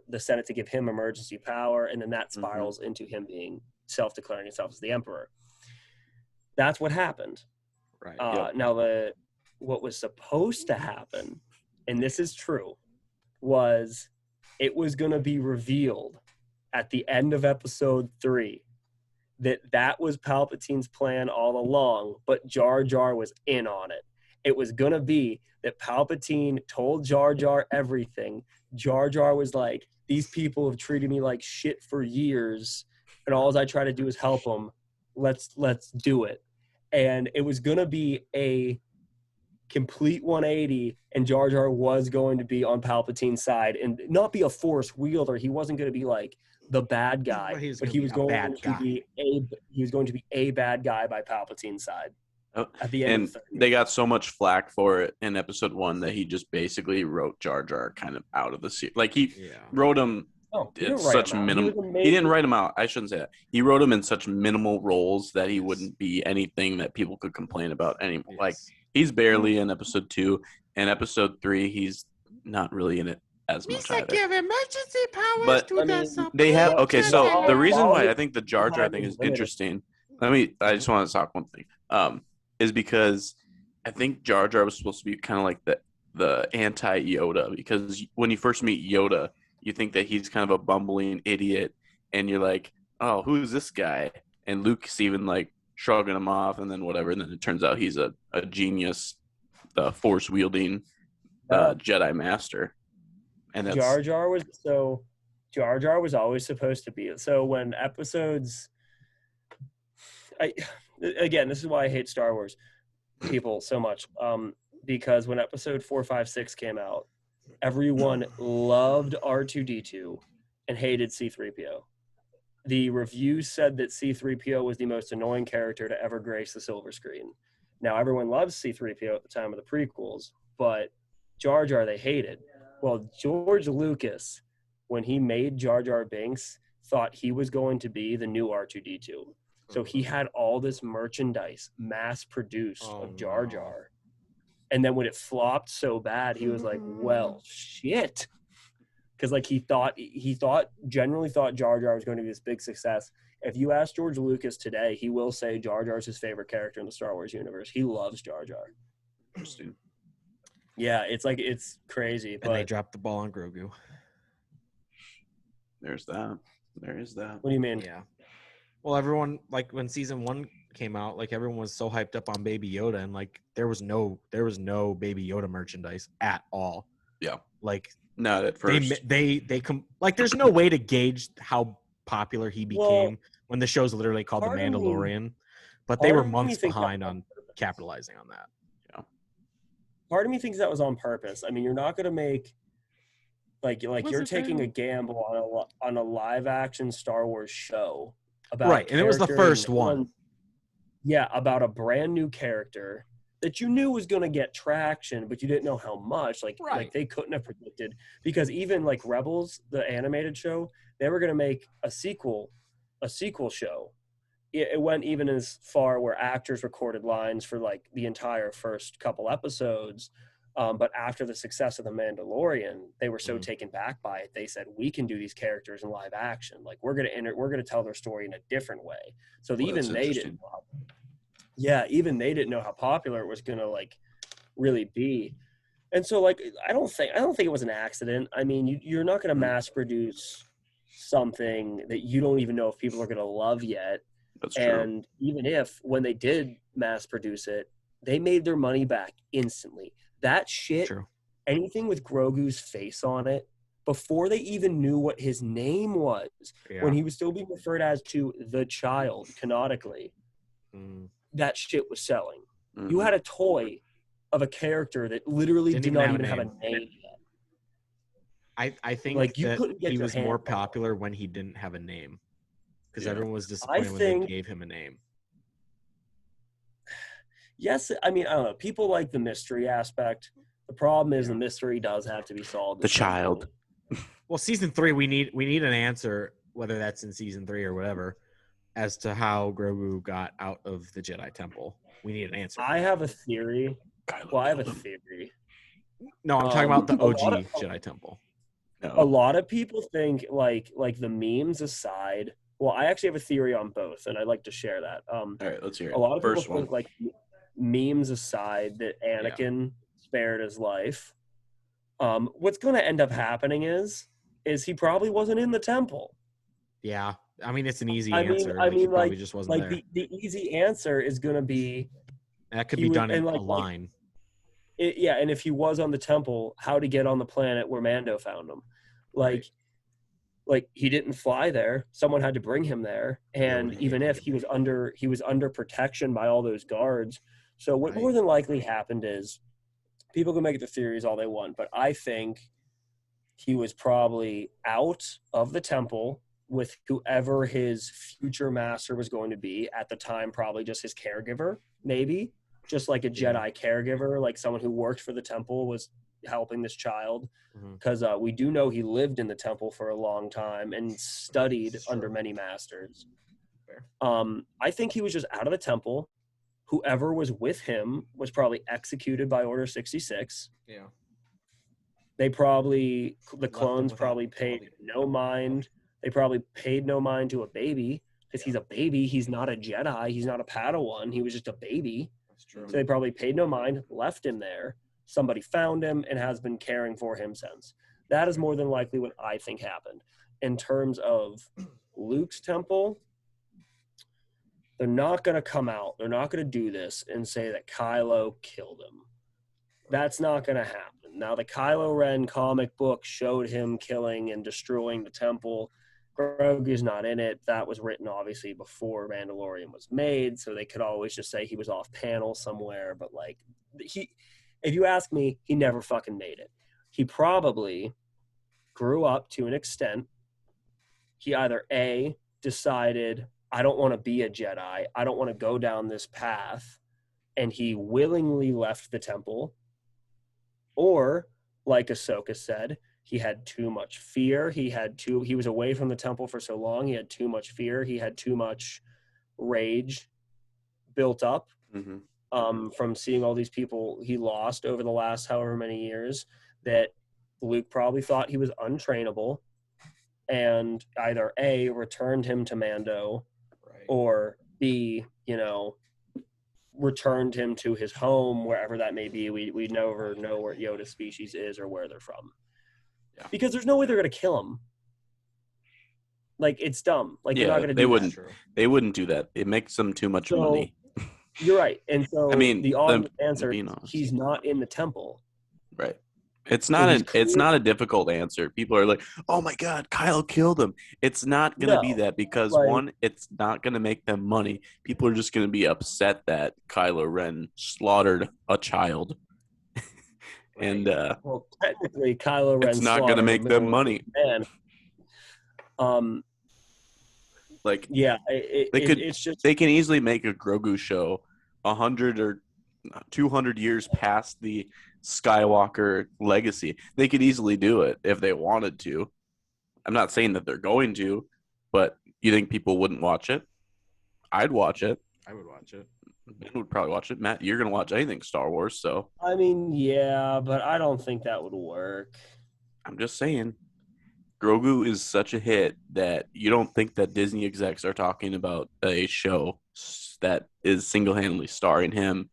the Senate to give him emergency power, and then that spirals into him being self-declaring himself as the emperor. That's what happened. Right. Now, what was supposed to happen, and this is true, was it was going to be revealed at the end of episode 3 that was Palpatine's plan all along, but Jar Jar was in on it. It was going to be that Palpatine told Jar Jar everything. Jar Jar was like, these people have treated me like shit for years, and all I try to do is help them. Let's do it. And it was going to be a complete 180, and Jar Jar was going to be on Palpatine's side and not be a Force wielder. He wasn't going to be like the bad guy, but he was going to be a bad guy by Palpatine's side. At the end, and they got so much flack for it in episode 1 that he just basically wrote Jar Jar kind of out of the series. Like he wrote him. It's such minimal. He didn't write him out. I shouldn't say that. He wrote him in such minimal roles that he wouldn't be anything that people could complain about anymore. Yes. Like he's barely in episode 2, and episode 3 he's not really in it as much either. Give emergency powers but they have So the reason why I think the Jar Jar thing is interesting. I just want to talk one thing. Is because I think Jar Jar was supposed to be kind of like the anti-Yoda, because when you first meet Yoda, you think that he's kind of a bumbling idiot, and you're like, oh, who's this guy? And Luke's even like shrugging him off, and then whatever, and then it turns out he's a genius the force wielding Jedi Master. And that's Jar Jar was always supposed to be. So when episodes, again, this is why I hate Star Wars people so much. Because when episode 4, 5, 6 came out, everyone loved R2D2 and hated C3PO. The reviews said that C3PO was the most annoying character to ever grace the silver screen. Now, everyone loves C3PO at the time of the prequels, but Jar Jar they hated. Well, George Lucas, when he made Jar Jar Binks, thought he was going to be the new R2D2. So he had all this merchandise mass-produced of Jar Jar. And then when it flopped so bad, he was like, well, shit. Because like he genuinely thought Jar Jar was going to be this big success. If you ask George Lucas today, he will say Jar Jar is his favorite character in the Star Wars universe. He loves Jar Jar. interesting. Yeah, it's crazy. But And they dropped the ball on Grogu. There is that. What do you mean? Yeah. Well, everyone, like when season 1 came out, like everyone was so hyped up on Baby Yoda, and like there was no Baby Yoda merchandise at all. Yeah. Like not at first. Like there's no way to gauge how popular he became when the show's literally called The Mandalorian. But they were months behind on capitalizing on that. Yeah. Part of me thinks that was on purpose. I mean, you're not going to make like you're taking a gamble on a live action Star Wars show about right, and it was the first one. Yeah, about a brand new character that you knew was going to get traction, but you didn't know how much. Like they couldn't have predicted, because even like Rebels, the animated show, they were going to make a sequel show. It went even as far where actors recorded lines for like the entire first couple episodes. But after the success of The Mandalorian, they were so taken back by it. They said, we can do these characters in live action. Like we're going to tell their story in a different way. So even they didn't know how popular it was going to like really be. And so like, I don't think it was an accident. I mean, you're not going to mass produce something that you don't even know if people are going to love yet. That's true. And even if when they did mass produce it, they made their money back instantly. That shit, anything with Grogu's face on it, before they even knew what his name was, when he was still being referred as to the child canonically, that shit was selling. You had a toy of a character that literally did not even have a name yet. I think like that he was more popular when he didn't have a name, because everyone was disappointed when they gave him a name. Yes, I mean, I don't know. People like the mystery aspect. The problem is the mystery does have to be solved. The child. Well, season 3, we need an answer, whether that's in season 3 or whatever, as to how Grogu got out of the Jedi Temple. We need an answer. I have a theory. Well, I have a theory. No, I'm talking about the OG Jedi Temple. A lot of people think like the memes aside. Well, I actually have a theory on both, and I'd like to share that. All right, let's hear it. A lot of people think like memes aside that Anakin spared his life. What's going to end up happening is he probably wasn't in the temple. Yeah, I mean it's an easy answer. I mean, he probably just wasn't like there. The easy answer is going to be that could be done in a line. And if he was on the temple, how to get on the planet where Mando found him, like he didn't fly there. Someone had to bring him there, and even if he was under protection by all those guards. So what more than likely happened is, people can make the theories all they want, but I think he was probably out of the temple with whoever his future master was going to be at the time, probably just his caregiver, maybe just like a Jedi caregiver, like someone who worked for the temple was helping this child, because we do know he lived in the temple for a long time and studied under many masters. I think he was just out of the temple. Whoever was with him was probably executed by Order 66. Yeah. The clones probably paid no mind. They probably paid no mind to a baby, because he's a baby. He's not a Jedi. He's not a Padawan. He was just a baby. That's true. So they probably paid no mind, left him there. Somebody found him and has been caring for him since. That is more than likely what I think happened. In terms of Luke's temple, they're not going to come out. They're not going to do this and say that Kylo killed him. That's not going to happen. Now, the Kylo Ren comic book showed him killing and destroying the temple. Grogu's not in it. That was written, obviously, before Mandalorian was made, so they could always just say he was off panel somewhere. But, like, if you ask me, he never fucking made it. He probably grew up to an extent. He either, A, decided, I don't want to be a Jedi. I don't want to go down this path. And he willingly left the temple. Or, like Ahsoka said, he had too much fear. He was away from the temple for so long. He had too much fear. He had too much rage built up from seeing all these people he lost over the last however many years, that Luke probably thought he was untrainable and either A, returned him to Mando, or B, returned him to his home, wherever that may be. We never know where Yoda's species is or where they're from. Yeah. Because there's no way they're going to kill him. Like, it's dumb. Like, they're not going to do that. They wouldn't do that. It makes them too much money. You're right. And so the obvious answer, he's not in the temple. Right. It's not a difficult answer. People are like, "Oh my God, Kyle killed him." It's not going to be that because one, it's not going to make them money. People are just going to be upset that Kylo Ren slaughtered a child, and technically, Kylo Ren. It's not going to make them money. They can easily make a Grogu show 100 or 200 years past the Skywalker legacy. They could easily do it if they wanted to. I'm not saying that they're going to, but you think people wouldn't watch it? I'd watch it. I would watch it. Ben would probably watch it. Matt, you're going to watch anything Star Wars, so. I mean, yeah, but I don't think that would work. I'm just saying. Grogu is such a hit that you don't think that Disney execs are talking about a show that is single-handedly starring him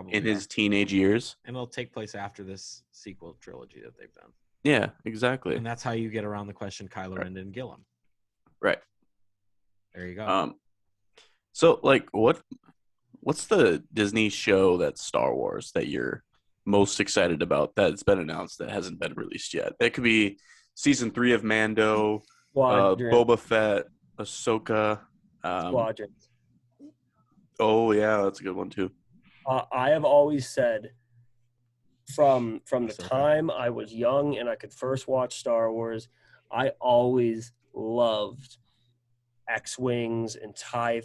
in his teenage years. And it'll take place after this sequel trilogy that they've done. Yeah, exactly. And that's how you get around the question Kylo Ren didn't kill him. Right. There you go. So, like, what's the Disney show that's Star Wars that you're most excited about that's been announced that hasn't been released yet? It could be Season 3 of Mando, Boba Fett, Ahsoka. Squadrons. Oh, yeah, that's a good one, too. I have always said from the time I was young and I could first watch Star Wars, I always loved X-Wings and TIE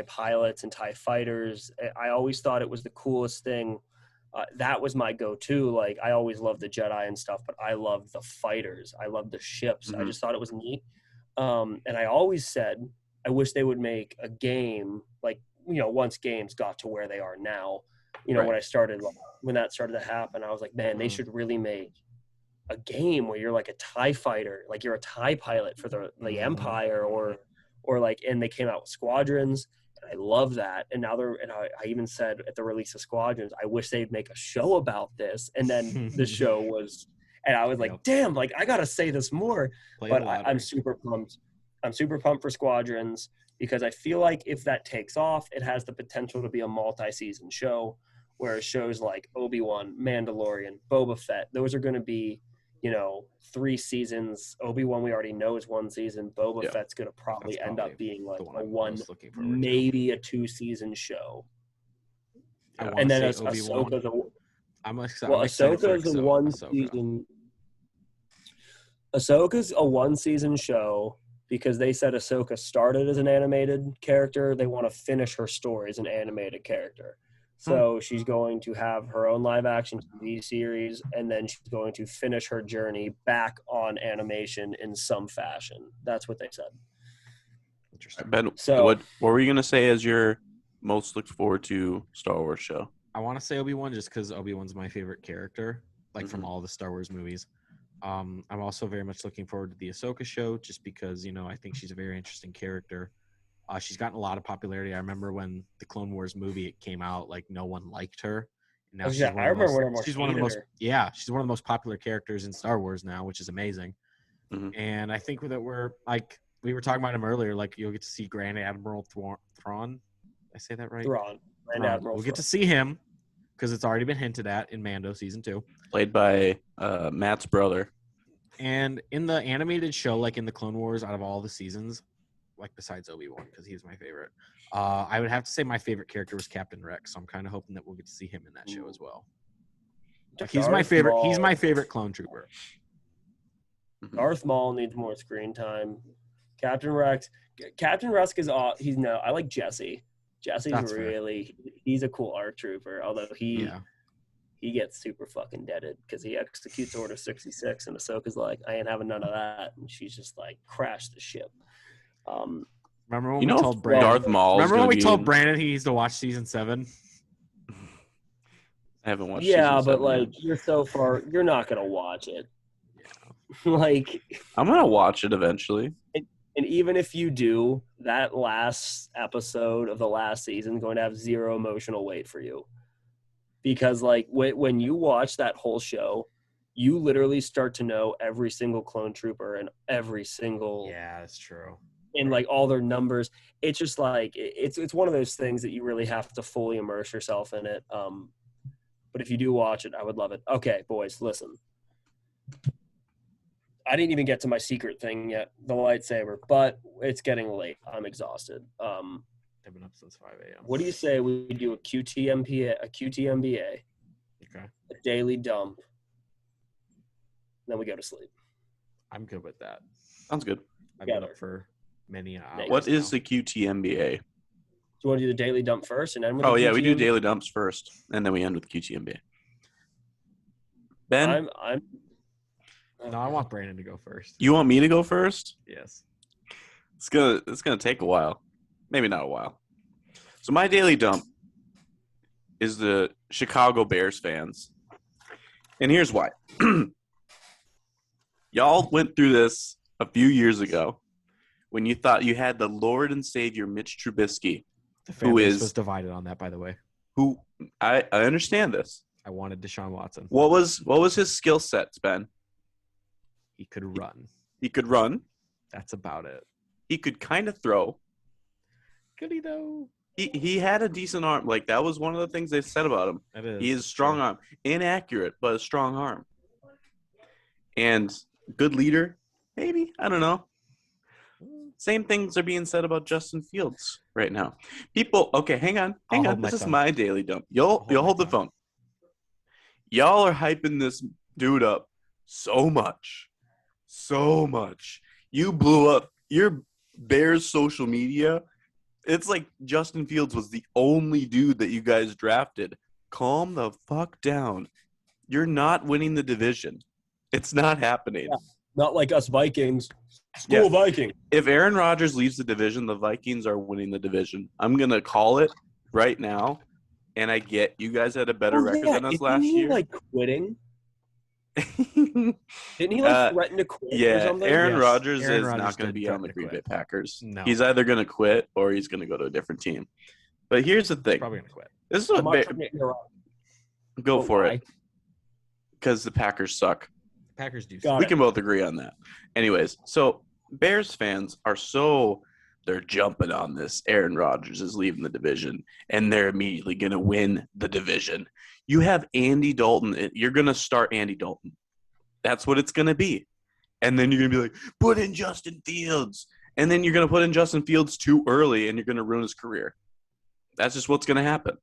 pilots and TIE fighters. I always thought it was the coolest thing. That was my go-to. Like, I always loved the Jedi and stuff, but I loved the fighters. I loved the ships. I just thought it was neat. And I always said, I wish they would make a game, like, once games got to where they are now, when that started to happen, I was like, man, they should really make a game where you're like a TIE fighter, like you're a TIE pilot for the Empire or like, and they came out with Squadrons. I love that. And now I even said at the release of Squadrons, I wish they'd make a show about this. And then the show was, and I was like, damn, like I got to say this more, but I'm super pumped. I'm super pumped for Squadrons because I feel like if that takes off, it has the potential to be a multi-season show where shows like Obi-Wan, Mandalorian, Boba Fett, those are going to be, 3 seasons. Obi-Wan we already know is 1 season. Boba Fett's going to probably end up being like a 1, maybe a 2-season show. And then Ahsoka's Ahsoka's a 1 season. Ahsoka's a 1 season show because they said Ahsoka started as an animated character. They want to finish her story as an animated character. So she's going to have her own live-action TV series, and then she's going to finish her journey back on animation in some fashion. That's what they said. Interesting. Ben, so, what were you going to say as your most looked forward to Star Wars show? I want to say Obi-Wan just because Obi-Wan's my favorite character, like from all the Star Wars movies. I'm also very much looking forward to the Ahsoka show just because, I think she's a very interesting character. She's gotten a lot of popularity. I remember when the Clone Wars movie came out, like no one liked her. And now she's one of the most popular characters in Star Wars now, which is amazing. And I think that we're like we were talking about him earlier. Like you'll get to see Grand Admiral Thrawn. Did I say that right? Thrawn. We'll get to see him. because it's already been hinted at in Mando season 2. Played by Matt's brother. And in the animated show, like in the Clone Wars, out of all the seasons, like besides Obi-Wan, because he's my favorite, I would have to say my favorite character was Captain Rex. So I'm kind of hoping that we'll get to see him in that show as well. Like, he's my favorite. He's my favorite clone trooper. Darth Maul needs more screen time. Captain Rex is he's no. I like Jesse. Jesse's he's a cool ARC trooper. Although he gets super fucking deaded because he executes Order 66, and Ahsoka's like, I ain't having none of that, and she's just like, crash the ship. Remember when we told Brandon? Darth Maul. Remember when we told Brandon he needs to watch season 7? I haven't watched. Yeah, but like you're so far, you're not gonna watch it. Yeah. Like I'm gonna watch it eventually. And even if you do, that last episode of the last season is going to have zero emotional weight for you, because like when you watch that whole show, you literally start to know every single clone trooper and every single that's true. And like all their numbers. It's just like it's one of those things that you really have to fully immerse yourself in it. But if you do watch it, I would love it. Okay, boys, listen. I didn't even get to my secret thing yet, the lightsaber, but it's getting late. I'm exhausted. I've been up since 5 a.m. What do you say we do a QTMBA, okay, a daily dump, then we go to sleep? I'm good with that. Sounds good. I've been up for many hours. What is the QTMBA? Do you want to do the daily dump first and then? We do daily dumps first, and then we end with QTMBA. Ben, No, I want Brandon to go first. You want me to go first? Yes. It's gonna take a while, maybe not a while. So my daily dump is the Chicago Bears fans, and here's why. Y'all went through this a few years ago when you thought you had the Lord and Savior Mitch Trubisky. The fan base was divided on that, by the way. Who I understand this. I wanted Deshaun Watson. What was his skill sets, Ben? He could run. He could run. That's about it. He could kind of throw. Could he though? He had a decent arm. Like that was one of the things they said about him. That is. He is strong arm, inaccurate but a strong arm, and good leader. Maybe, I don't know. Same things are being said about Justin Fields right now. People, okay, hang on. This is my daily dump. You'll hold the phone. Y'all are hyping this dude up so much. You blew up your Bears social media. It's like Justin Fields was the only dude that you guys drafted. Calm the fuck down. You're not winning the division. It's not happening. Yeah, not like us Vikings. School Viking. If Aaron Rodgers leaves the division, the Vikings are winning the division. I'm going to call it right now. And I get you guys had a better record than us last year. Like quitting? Didn't he threaten to quit? Yeah, or something? Aaron Rodgers is not going to be on the Green Bay Packers. No. He's either going to quit or he's going to go to a different team. But here's the thing. He's probably going to quit. This is what go for it. Because the Packers suck. The Packers do. We can both agree on that. Anyways, so Bears fans are they're jumping on this. Aaron Rodgers is leaving the division, and they're immediately going to win the division. You have Andy Dalton. You're going to start Andy Dalton. That's what it's going to be. And then you're going to be like, put in Justin Fields. And then you're going to put in Justin Fields too early, and you're going to ruin his career. That's just what's going to happen.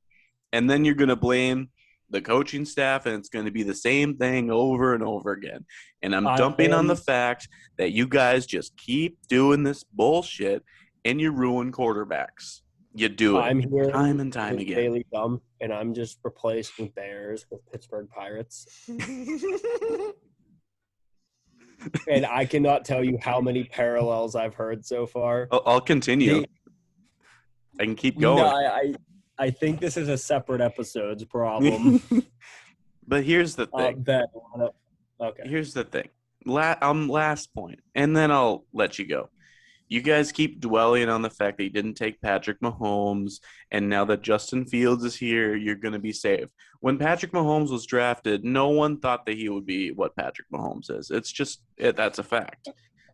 And then you're going to blame the coaching staff, and it's going to be the same thing over and over again. And I'm dumping on the fact that you guys just keep doing this bullshit, and you ruin quarterbacks. You do it time and time again. Daily dump, and I'm just replacing Bears with Pittsburgh Pirates. And I cannot tell you how many parallels I've heard so far. I'll continue. I can keep going. No, I think this is a separate episode's problem. But here's the thing. Okay. Here's the thing. Last point, and then I'll let you go. You guys keep dwelling on the fact that you didn't take Patrick Mahomes, and now that Justin Fields is here, you're going to be saved. When Patrick Mahomes was drafted, no one thought that he would be what Patrick Mahomes is. It's just that's a fact.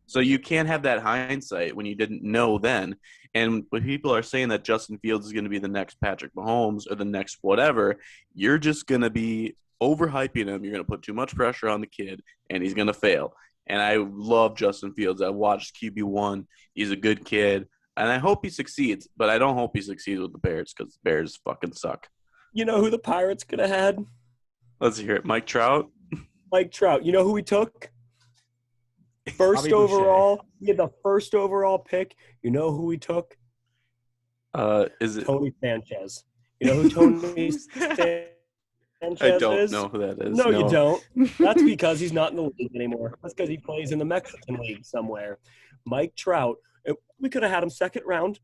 So you can't have that hindsight when you didn't know then. And when people are saying that Justin Fields is going to be the next Patrick Mahomes or the next whatever, you're just going to be overhyping him. You're going to put too much pressure on the kid, and he's going to fail. And I love Justin Fields. I watched QB1. He's a good kid, and I hope he succeeds. But I don't hope he succeeds with the Bears because the Bears fucking suck. You know who the Pirates could have had? Let's hear it. Mike Trout? Mike Trout. You know who we took? First overall. He had the first overall pick. You know who we took? Is it Tony Sanchez? You know who Tony Sanchez I don't know who that is. No, you don't. That's because he's not in the league anymore. That's because he plays in the Mexican League somewhere. Mike Trout. We could have had him second round.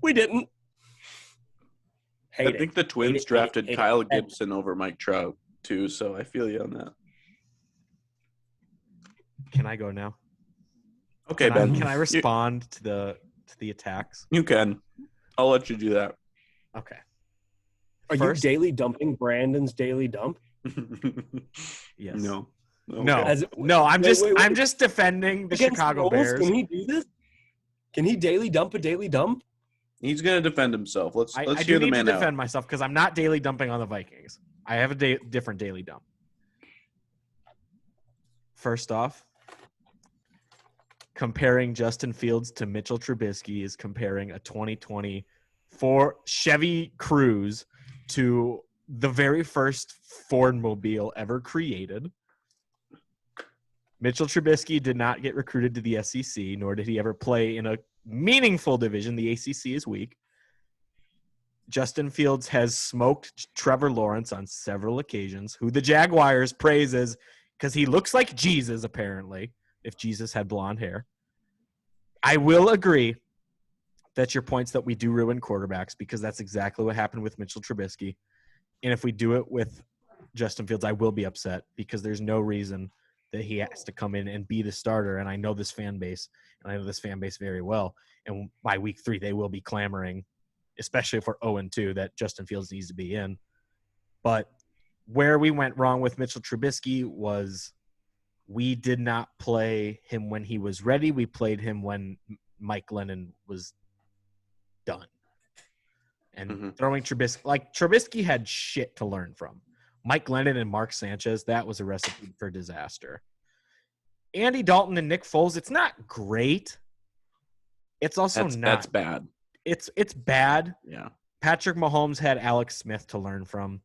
We didn't. I think the Twins drafted Kyle Gibson over Mike Trout too, so I feel you on that. Can I go now? Okay, Ben. Can I respond to the attacks? You can. I'll let you do that. Okay. Are you daily dumping Brandon's daily dump? Yes. No. I'm just defending the Chicago Bears. Can he do this? Can he daily dump a daily dump? He's going to defend himself. Let's I hear the man out. I need to defend myself because I'm not daily dumping on the Vikings. I have a different daily dump. First off, comparing Justin Fields to Mitchell Trubisky is comparing a 2020 Chevy Cruze to the very first Ford Mobile ever created. Mitchell Trubisky did not get recruited to the SEC, nor did he ever play in a meaningful division. The ACC is weak. Justin Fields has smoked Trevor Lawrence on several occasions, who the Jaguars praises because he looks like Jesus, apparently, if Jesus had blonde hair. I will agree that your points that we do ruin quarterbacks because that's exactly what happened with Mitchell Trubisky. And if we do it with Justin Fields, I will be upset because there's no reason that he has to come in and be the starter. And I know this fan base, and I know this fan base very well. And by week 3, they will be clamoring, especially if we're 0-2, that Justin Fields needs to be in. But where we went wrong with Mitchell Trubisky was we did not play him when he was ready. We played him when Mike Glennon was done. And throwing Trubisky had shit to learn from. Mike Glennon and Mark Sanchez, that was a recipe for disaster. Andy Dalton and Nick Foles, it's not great. It's also That's bad. It's bad. Yeah. Patrick Mahomes had Alex Smith to learn from.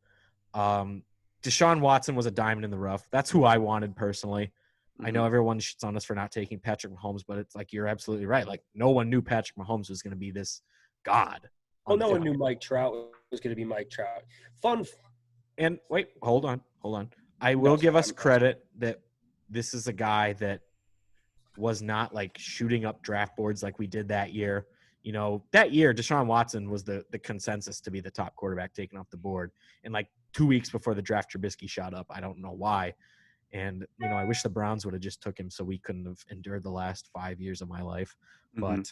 Deshaun Watson was a diamond in the rough. That's who I wanted personally. I know everyone shits on us for not taking Patrick Mahomes, but it's like you're absolutely right. Like no one knew Patrick Mahomes was going to be this god. Well, no one knew Mike Trout was going to be Mike Trout. And wait, hold on. I will give us credit that this is a guy that was not like shooting up draft boards like we did that year. You know, that year, Deshaun Watson was the consensus to be the top quarterback taken off the board. And like 2 weeks before the draft, Trubisky shot up. I don't know why. And, you know, I wish the Browns would have just took him so we couldn't have endured the last 5 years of my life. But,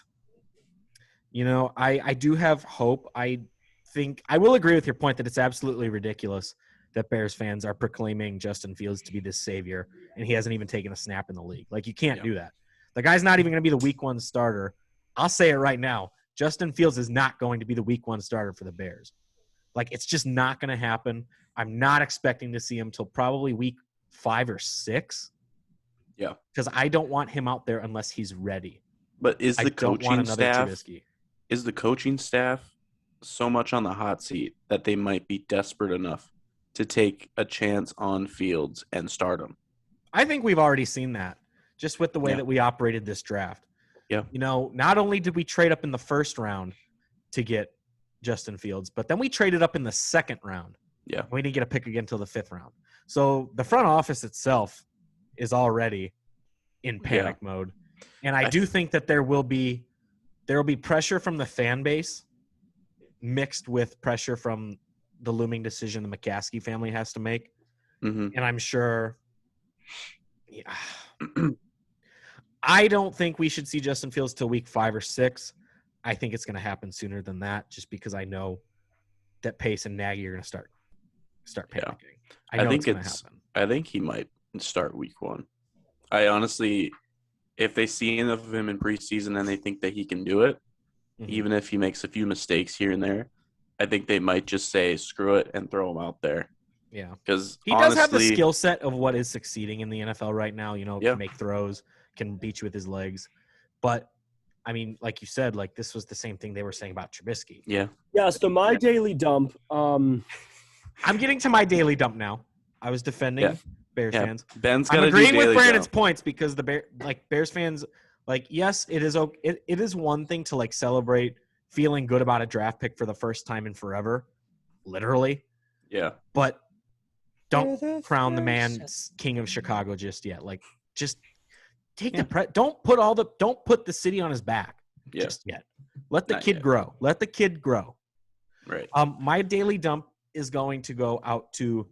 you know, I do have hope. I think I will agree with your point that it's absolutely ridiculous that Bears fans are proclaiming Justin Fields to be this savior, and he hasn't even taken a snap in the league. Like, you can't do that. The guy's not even going to be the week 1 starter. I'll say it right now. Justin Fields is not going to be the week 1 starter for the Bears. Like, it's just not going to happen. I'm not expecting to see him till probably week 5 or 6. Yeah. Because I don't want him out there unless he's ready. But is the coaching staff so much on the hot seat that they might be desperate enough to take a chance on Fields and start him? I think we've already seen that just with the way that we operated this draft. Yeah. You know, not only did we trade up in the first round to get Justin Fields, but then we traded up in the second round. Yeah. We didn't get a pick again until the 5th round. So the front office itself is already in panic mode. And I do think that there will be pressure from the fan base mixed with pressure from the looming decision the McCaskey family has to make. And I'm sure I don't think we should see Justin Fields till week 5 or 6. I think it's going to happen sooner than that just because I know that Pace and Nagy are going to start panicking. I know it's going to happen. I think he might start week 1. I honestly, if they see enough of him in preseason and they think that he can do it, even if he makes a few mistakes here and there. I think they might just say screw it and throw him out there. Yeah, because he does have the skill set of what is succeeding in the NFL right now. Can make throws, can beat you with his legs, but I mean, like you said, like this was the same thing they were saying about Trubisky. Yeah. So my daily dump. I'm getting to my daily dump now. I was defending Bears fans. Ben's I'm agreeing with Brandon's points because the Bears fans, yes, it is one thing to like celebrate feeling good about a draft pick for the first time in forever, literally. Yeah. But don't crown the man king of Chicago just yet. Like, just take don't put the city on his back just yet. Let the kid grow. Let the kid grow. Right. My daily dump is going to go out to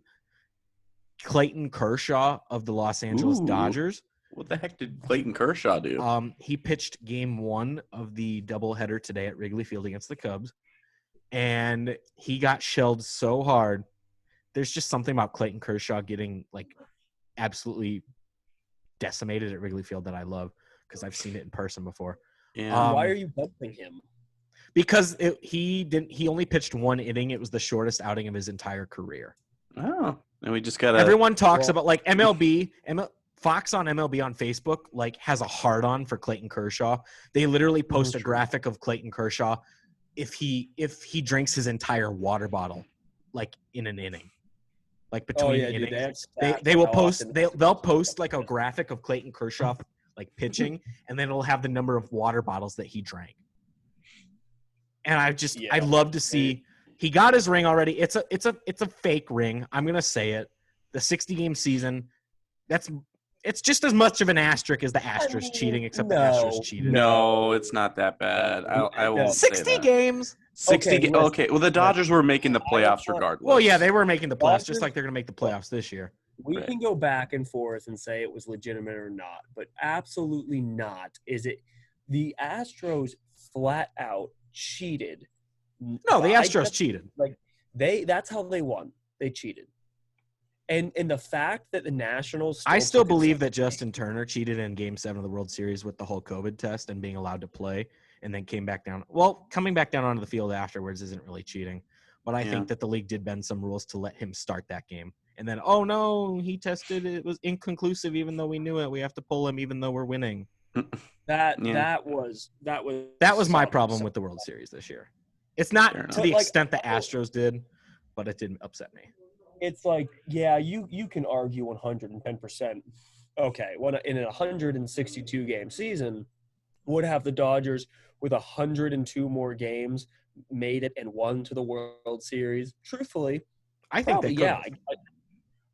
Clayton Kershaw of the Los Angeles Dodgers. What the heck did Clayton Kershaw do? He pitched game 1 of the doubleheader today at Wrigley Field against the Cubs, and he got shelled so hard. There's just something about Clayton Kershaw getting like absolutely decimated at Wrigley Field that I love because I've seen it in person before. Yeah. Why are you dumping him? Because he only pitched 1 inning. It was the shortest outing of his entire career. Oh, and we just gotta. Everyone talks about like Fox on MLB on Facebook like has a hard on for Clayton Kershaw. They literally post a graphic of Clayton Kershaw if he drinks his entire water bottle like in an inning. Like between innings, they will post they'll post like a graphic of Clayton Kershaw like pitching, and then it'll have the number of water bottles that he drank. And I love to see he got his ring already. It's a fake ring. I'm gonna say it. The 60-game season, it's just as much of an asterisk as the Astros cheating, except the Astros cheated. No, it's not that bad. I won't 60 say that. games. 60 okay. Well, the Dodgers were making the playoffs regardless. Well, yeah, they were making the playoffs, just like they're going to make the playoffs this year. We can go back and forth and say it was legitimate or not, but absolutely not. Is it the Astros flat out cheated? No, the Astros cheated. Like that's how they won. They cheated. And the fact that the Nationals I still believe that Justin Turner cheated in Game 7 of the World Series with the whole COVID test and being allowed to play and then came back down. Well, coming back down onto the field afterwards isn't really cheating. But I think that the league did bend some rules to let him start that game. And then, oh, no, he tested. It was inconclusive even though we knew it. We have to pull him even though we're winning. That was my problem with the World Series this year. It's not to the extent the Astros did, but it didn't upset me. It's like, yeah, you can argue 110%. Okay, in a 162-game season, would have the Dodgers with 102 more games made it and won to the World Series? Truthfully, I think probably, they could. Yeah.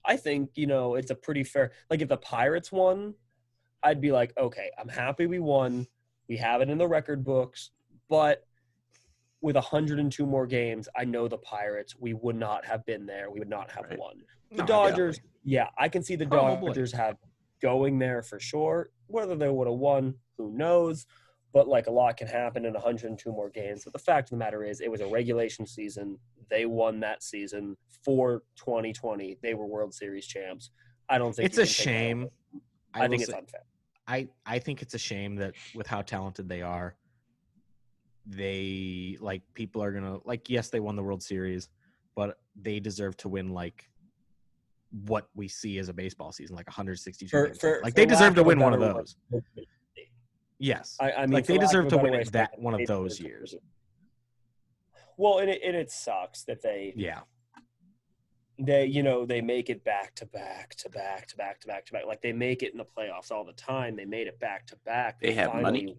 I think, it's a pretty fair – like if the Pirates won, I'd be like, okay, I'm happy we won. We have it in the record books. But with 102 more games, I know the Pirates, we would not have been there. We would not have won. The Dodgers, I can see the Dodgers have going there for sure. Whether they would have won, who knows? But, like, a lot can happen in 102 more games. But the fact of the matter is it was a regulation season. They won that season for 2020. They were World Series champs. I don't think it's a shame. I think it's unfair. I think it's a shame that with how talented they are, they people are gonna yes, they won the World Series, but they deserve to win what we see as a baseball season, 162 games. They deserve to win one of those. Yes, I mean they deserve to win one of those years. Well, and it sucks that they they make it back to back. Like they make it in the playoffs all the time. They made it back to back. They have money.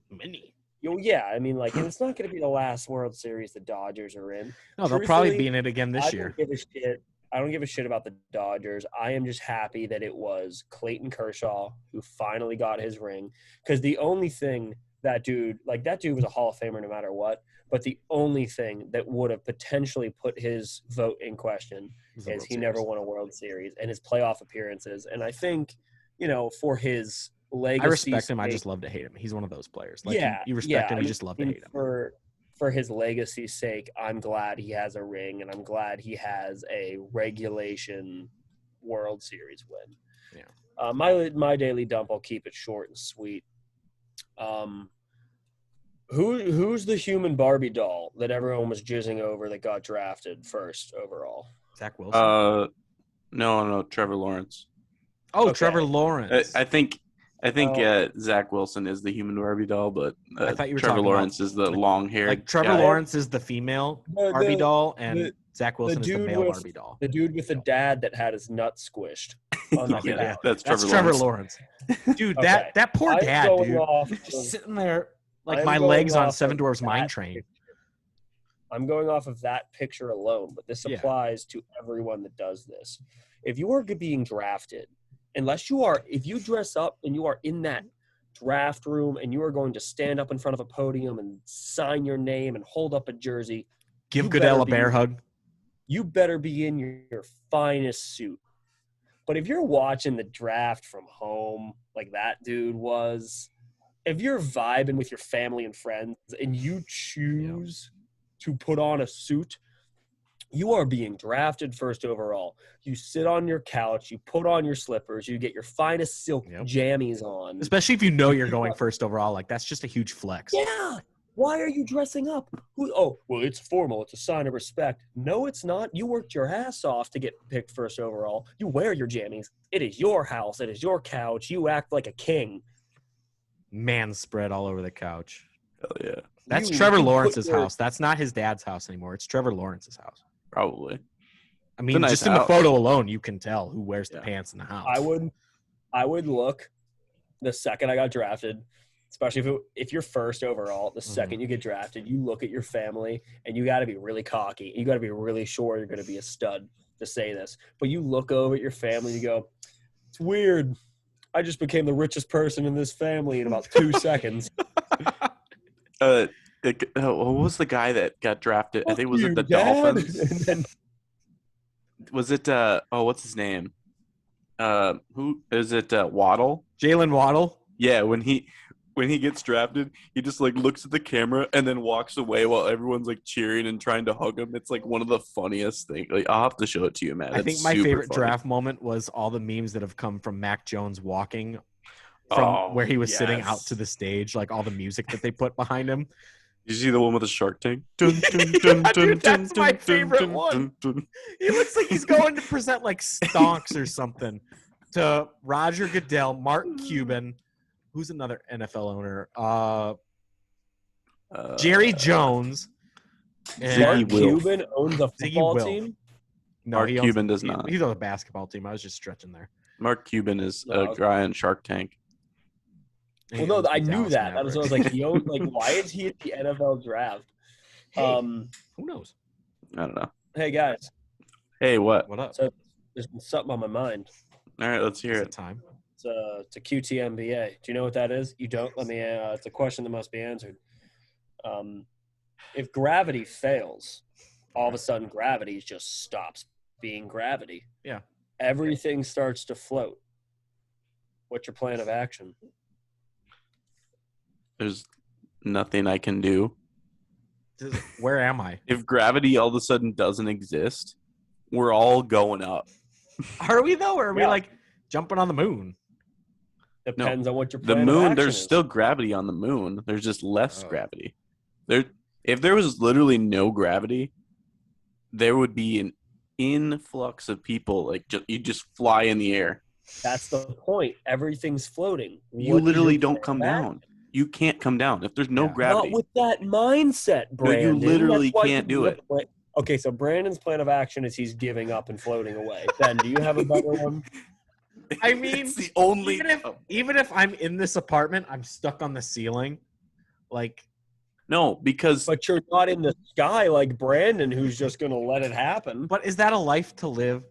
Money. Yeah, I mean, and it's not going to be the last World Series the Dodgers are in. No, they'll probably be in it again this year. I don't give a shit about the Dodgers. I am just happy that it was Clayton Kershaw who finally got his ring. Because the only thing that dude was a Hall of Famer no matter what. But the only thing that would have potentially put his vote in question is he never won a World Series and his playoff appearances. And I think, for his legacy. I respect him. I just love to hate him. He's one of those players. You respect him. You just love to hate him. For his legacy's sake, I'm glad he has a ring, and I'm glad he has a regulation World Series win. Yeah. My daily dump, I'll keep it short and sweet. Who's the human Barbie doll that everyone was jizzing over that got drafted first overall? Zach Wilson. No, Trevor Lawrence. Oh, Okay. Trevor Lawrence. I think Zach Wilson is the human Barbie doll, but I thought you were Trevor talking Lawrence about, is the long-haired. like Trevor guy. Lawrence is the female Barbie doll, and Zach Wilson is the male with, Barbie doll. The dude with the dad that had his nuts squished. On the Yeah, couch. that's Trevor Lawrence. Dude, Okay. that poor I'm dad, going dude. off Just of- sitting there like I'm my going legs on off Seven of Dwarfs Mine that Train. picture. I'm going off of that picture alone, but this Yeah. applies to everyone that does this. If you are being drafted, if you dress up and you are in that draft room and you are going to stand up in front of a podium and sign your name and hold up a jersey, Give Goodell a bear hug. You better be in your finest suit. But if you're watching the draft from home like that dude was, if you're vibing with your family and friends and you choose to put on a suit, you are being drafted first overall. You sit on your couch, you put on your slippers, you get your finest silk jammies on. Especially if you know you're going first overall. Like, that's just a huge flex. Yeah. Why are you dressing up? Well, it's formal. It's a sign of respect. No, it's not. You worked your ass off to get picked first overall. You wear your jammies. It is your house. It is your couch. You act like a king. Man spread all over the couch. Hell yeah. That's Trevor Lawrence's house. That's not his dad's house anymore. It's Trevor Lawrence's house. Probably. I mean, just in the photo alone, you can tell who wears the pants in the house. I would look the second I got drafted, especially if you're first overall, the second you get drafted, you look at your family and you got to be really cocky. You got to be really sure you're going to be a stud to say this. But you look over at your family and you go, it's weird. I just became the richest person in this family in about 2 seconds. What was the guy that got drafted? I think was it the Dad? Dolphins? Was it what's his name? Who is it? Waddle? Jalen Waddle? Yeah, when he gets drafted, he just like looks at the camera and then walks away while everyone's like cheering and trying to hug him. It's like one of the funniest things. Like, I'll have to show it to you, man. I think my favorite draft moment was all the memes that have come from Mac Jones walking from where he was sitting out to the stage, like all the music that they put behind him. Did you see the one with the Shark Tank? Dude, that's my favorite one. He looks like he's going to present like stonks or something to Roger Goodell, Mark Cuban, who's another NFL owner, Jerry Jones, and Mark Cuban owns a football team? No, Mark Cuban does not. He's on a basketball team. I was just stretching there. Mark Cuban is a guy on Shark Tank. Well, no, I knew that. That was what I was like, he owns, like, why is he at the NFL draft? Hey, who knows? I don't know. Hey, guys. Hey, what? What up? So there's been something on my mind. All right, let's hear it. Time. It's a QTMBA. Do you know what that is? You don't? Let me. It's a question that must be answered. If gravity fails, all of a sudden gravity just stops being gravity. Yeah. Everything starts to float. What's your plan of action? There's nothing I can do. Where am I? If gravity all of a sudden doesn't exist, we're all going up. Are we though? Or are we like jumping on the moon? Depends on what your plan The moon, of action there's is. still gravity on the moon. There's just less gravity. If there was literally no gravity, there would be an influx of people. Like you just fly in the air. That's the point. Everything's floating. You literally don't come down. You can't come down if there's no gravity. Not with that mindset, Brandon. No, you literally can't do it. Okay, so Brandon's plan of action is he's giving up and floating away. Ben, do you have a better one? I mean, it's the only. Even if I'm in this apartment, I'm stuck on the ceiling. Like, no, because. But you're not in the sky like Brandon, who's just going to let it happen. But is that a life to live?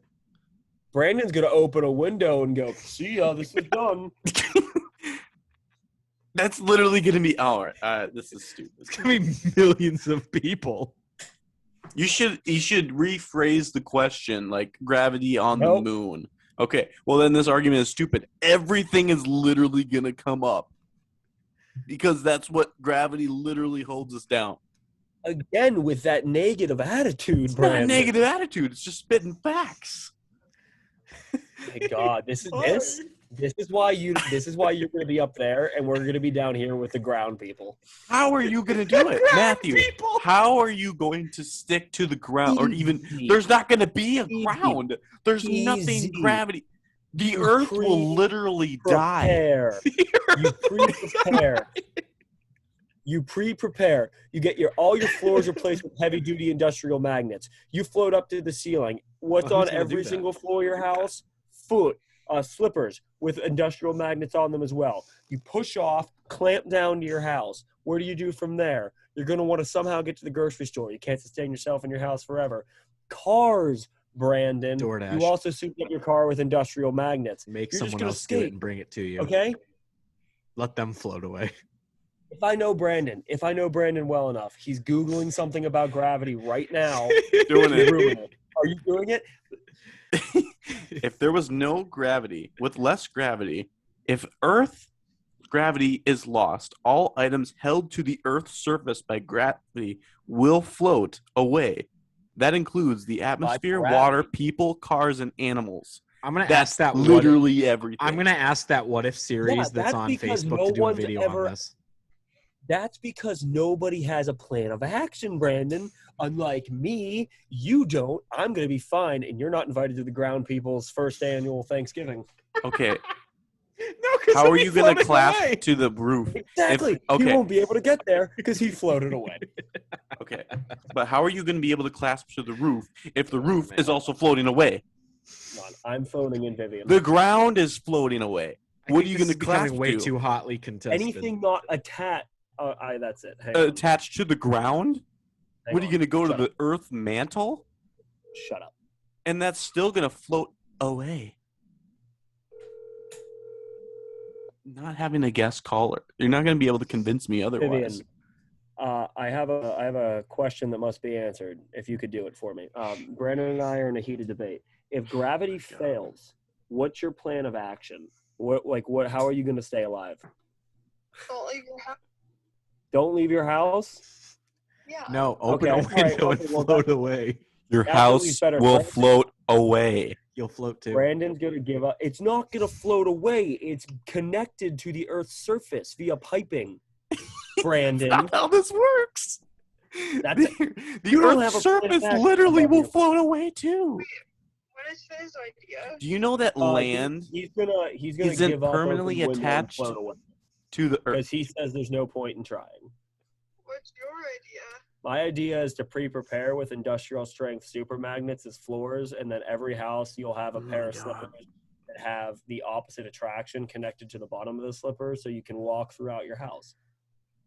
Brandon's going to open a window and go, see ya, this is done. That's literally going to be this is stupid. It's going to be millions of people. You should rephrase the question like gravity on the moon. Okay, well then this argument is stupid. Everything is literally going to come up because that's what gravity literally holds us down. Again, with that negative attitude, it's Brandon. Not a negative attitude. It's just spitting facts. My God, this is this. This is why you're going to be up there, and we're going to be down here with the ground people. How are you going to do it, Matthew? People. How are you going to stick to the ground? Or even there's not going to be a ground. There's nothing gravity. The Earth will literally die. You pre-prepare. You pre-prepare. You get all your floors replaced with heavy-duty industrial magnets. You float up to the ceiling. What's on every single floor of your house? Slippers with industrial magnets on them as well. You push off, clamp down to your house. What do you do from there? You're going to want to somehow get to the grocery store. You can't sustain yourself in your house forever. Cars, Brandon. DoorDash. You also soup up your car with industrial magnets. Make someone else do it and bring it to you. Okay? Let them float away. If I know Brandon well enough, he's Googling something about gravity right now. Doing it. Are you doing it? If there was no gravity, with less gravity, if Earth gravity is lost, all items held to the Earth's surface by gravity will float away. That includes the atmosphere, water, people, cars, and animals. I'm going to ask that literally everything. I'm going to ask that what if series that's on Facebook to do a video on this. That's because nobody has a plan of action, Brandon. Unlike me, you don't. I'm going to be fine, and you're not invited to the ground people's first annual Thanksgiving. Okay. How are you going to clasp to the roof? Exactly. He won't be able to get there because he floated away. Okay. But how are you going to be able to clasp to the roof if the roof is also floating away? Come on, I'm floating in, Vivian. The ground is floating away. What are you going to clasp way too hotly contested. Anything not attached. That's it. Attached to the ground? What are you going to go to the Earth mantle? Shut up. And that's still going to float away. Not having a guest caller. You're not going to be able to convince me otherwise. Vivian, I have a question that must be answered. If you could do it for me, Brandon and I are in a heated debate. If gravity fails, what's your plan of action? How are you going to stay alive? Don't leave your house. Don't leave your house? Yeah. No, open a window and float away. Your house will float away. You'll float too. Brandon's going to give up. It's not going to float away. It's connected to the Earth's surface via piping. Brandon. That's not how this works. The Earth's surface literally will float away too. What is his idea? Do you know that land he's gonna give up permanently attached to the Earth? Because he says there's no point in trying. What's your idea? My idea is to pre-prepare with industrial strength super magnets as floors, and then every house you'll have a pair of slippers that have the opposite attraction connected to the bottom of the slipper, so you can walk throughout your house.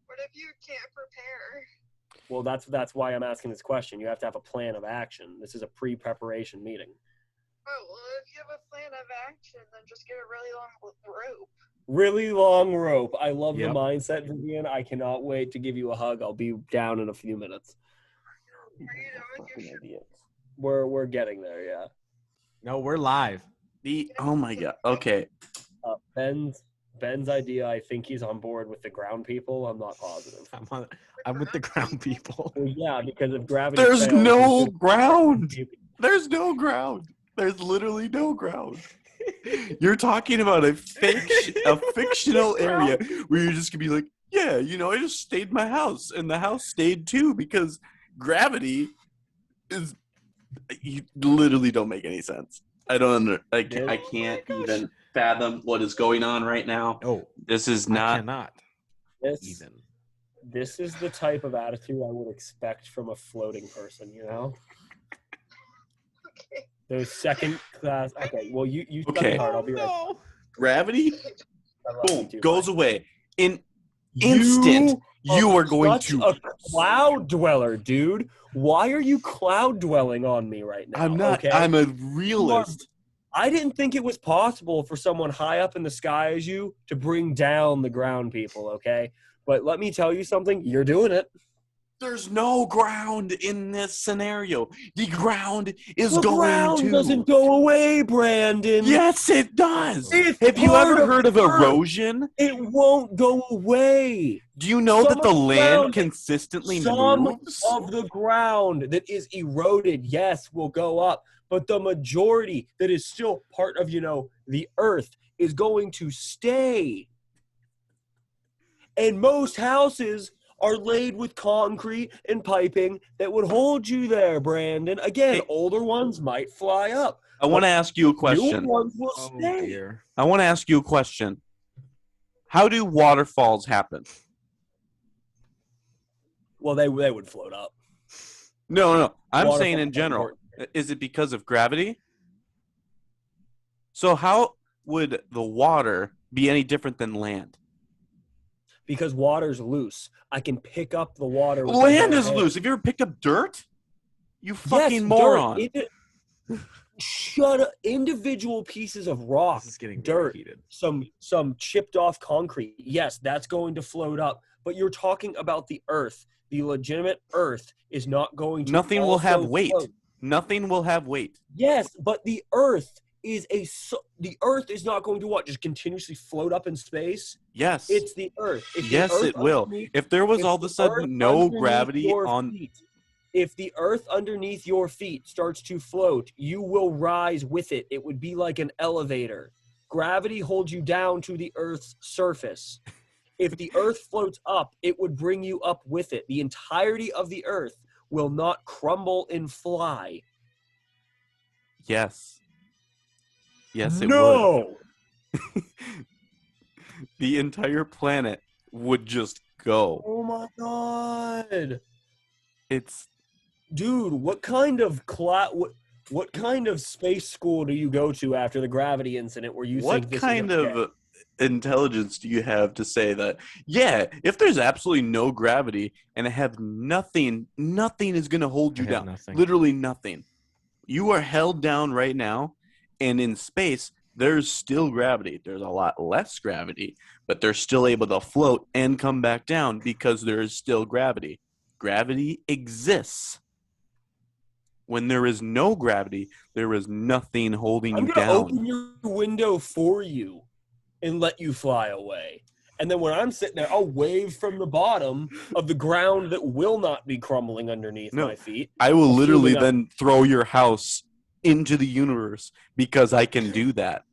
What if you can't prepare? Well, that's why I'm asking this question. You have to have a plan of action. This is a pre-preparation meeting. Oh, well, if you have a plan of action, then just get a really long rope. Really long rope. I love the mindset, Vivian. I cannot wait to give you a hug. I'll be down in a few minutes. Are you done with your show? We're getting there, yeah. No, we're live. Oh my god. Okay. Ben's idea, I think he's on board with the ground people. I'm not positive. I'm with the ground people. Well, yeah, because of gravity. There's no ground. There's no ground. There's literally no ground. You're talking about a fictional area where you're just gonna be like, yeah, I just stayed in my house, and the house stayed too, because gravity is. You literally don't make any sense. I can't even fathom what is going on right now. Oh, this is not. I cannot. This is the type of attitude I would expect from a floating person. Okay. Those second class. Okay, well, you study hard. I'll be right. Gravity, boom, goes away in instant. You are going to a cloud dweller, dude. Why are you cloud dwelling on me right now? I'm not. Okay? I'm a realist. I didn't think it was possible for someone high up in the sky as you to bring down the ground people. Okay, but let me tell you something. You're doing it. There's no ground in this scenario. The ground is the going ground to. Doesn't go away, Brandon. Yes, it does. Have you ever heard of erosion? It won't go away. Do you know that the land consistently moves? Some of the ground that is eroded, yes, will go up. But the majority that is still part of, the earth is going to stay. And most houses are laid with concrete and piping that would hold you there, Brandon. Again, older ones might fly up. I want to ask you a question. Newer ones will stay. Dear. I want to ask you a question. How do waterfalls happen? Well, they would float up. No. I'm Waterfalls saying in general. Is it because of gravity? So how would the water be any different than land? Because water's loose. I can pick up the water. with Land my is hand. loose. Have you ever picked up dirt? You Yes, fucking moron. Shut up. Individual pieces of rock, This is getting dirt, heated. some chipped off concrete. Yes, that's going to float up. But you're talking about the earth. The legitimate earth is not going to. Nothing will have weight. Float. Nothing will have weight. Yes, but the earth is the earth is not going to what? Just continuously float up in space? Yes. It's the earth. If the Yes, earth it will. underneath- If there was if all of a the sudden earth no underneath gravity your on feet, if the earth underneath your feet starts to float, you will rise with it. It would be like an elevator. Gravity holds you down to the earth's surface. If the earth floats up, it would bring you up with it. The entirety of the earth will not crumble and fly. Yes. Yes, it would. No. The entire planet would just go. Oh my god. It's Dude, what kind of what kind of space school do you go to after the gravity incident where you think what this kind is okay? of intelligence do you have to say that, yeah, if there's absolutely no gravity and I have nothing is going to hold you down. Nothing. Literally nothing. You are held down right now, and in space, there's still gravity. There's a lot less gravity, but they're still able to float and come back down because there is still gravity. Gravity exists. When there is no gravity, there is nothing holding I'm you going to down. open your window for you and let you fly away. And then when I'm sitting there, I'll wave from the bottom of the ground that will not be crumbling underneath my feet. I will literally Assuming then throw your house into the universe because I can do that.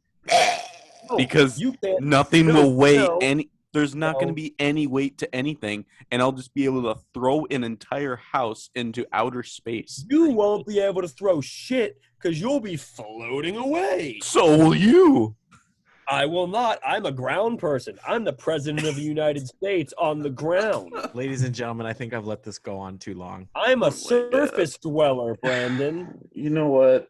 Because you can't. nothing will weigh no, any. There's not going no. to be any weight to anything, and I'll just be able to throw an entire house into outer space. You won't be able to throw shit because you'll be floating away. So will you. I will not. I'm a ground person. I'm the president of the United States on the ground. Ladies and gentlemen, I think I've let this go on too long. I'm a Oh my surface dweller, Brandon. You know what?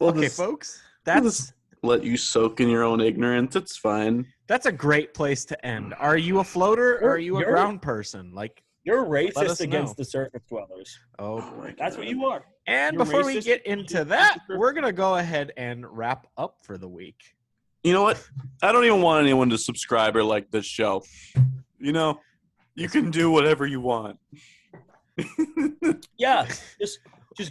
We'll Okay, just folks, we'll that's just let you soak in your own ignorance. It's fine. that's a great place to end. Are you a floater or are you a You're- ground person? Like, You're Let us racist against know. the surface dwellers. oh, my That's what you are. and You're before we racist get against into the that, surface- we're gonna go ahead and wrap up for the week. You know what? I don't even want anyone to subscribe or like this show. You know, you can do whatever you want. Yeah, just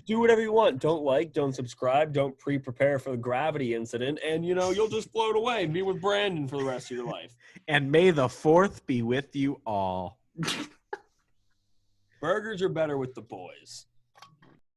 do whatever you want. Don't like, don't subscribe, don't pre-prepare for the gravity incident, and you'll just float away and be with Brandon for the rest of your life. And may the 4th be with you all. Burgers are better with the boys.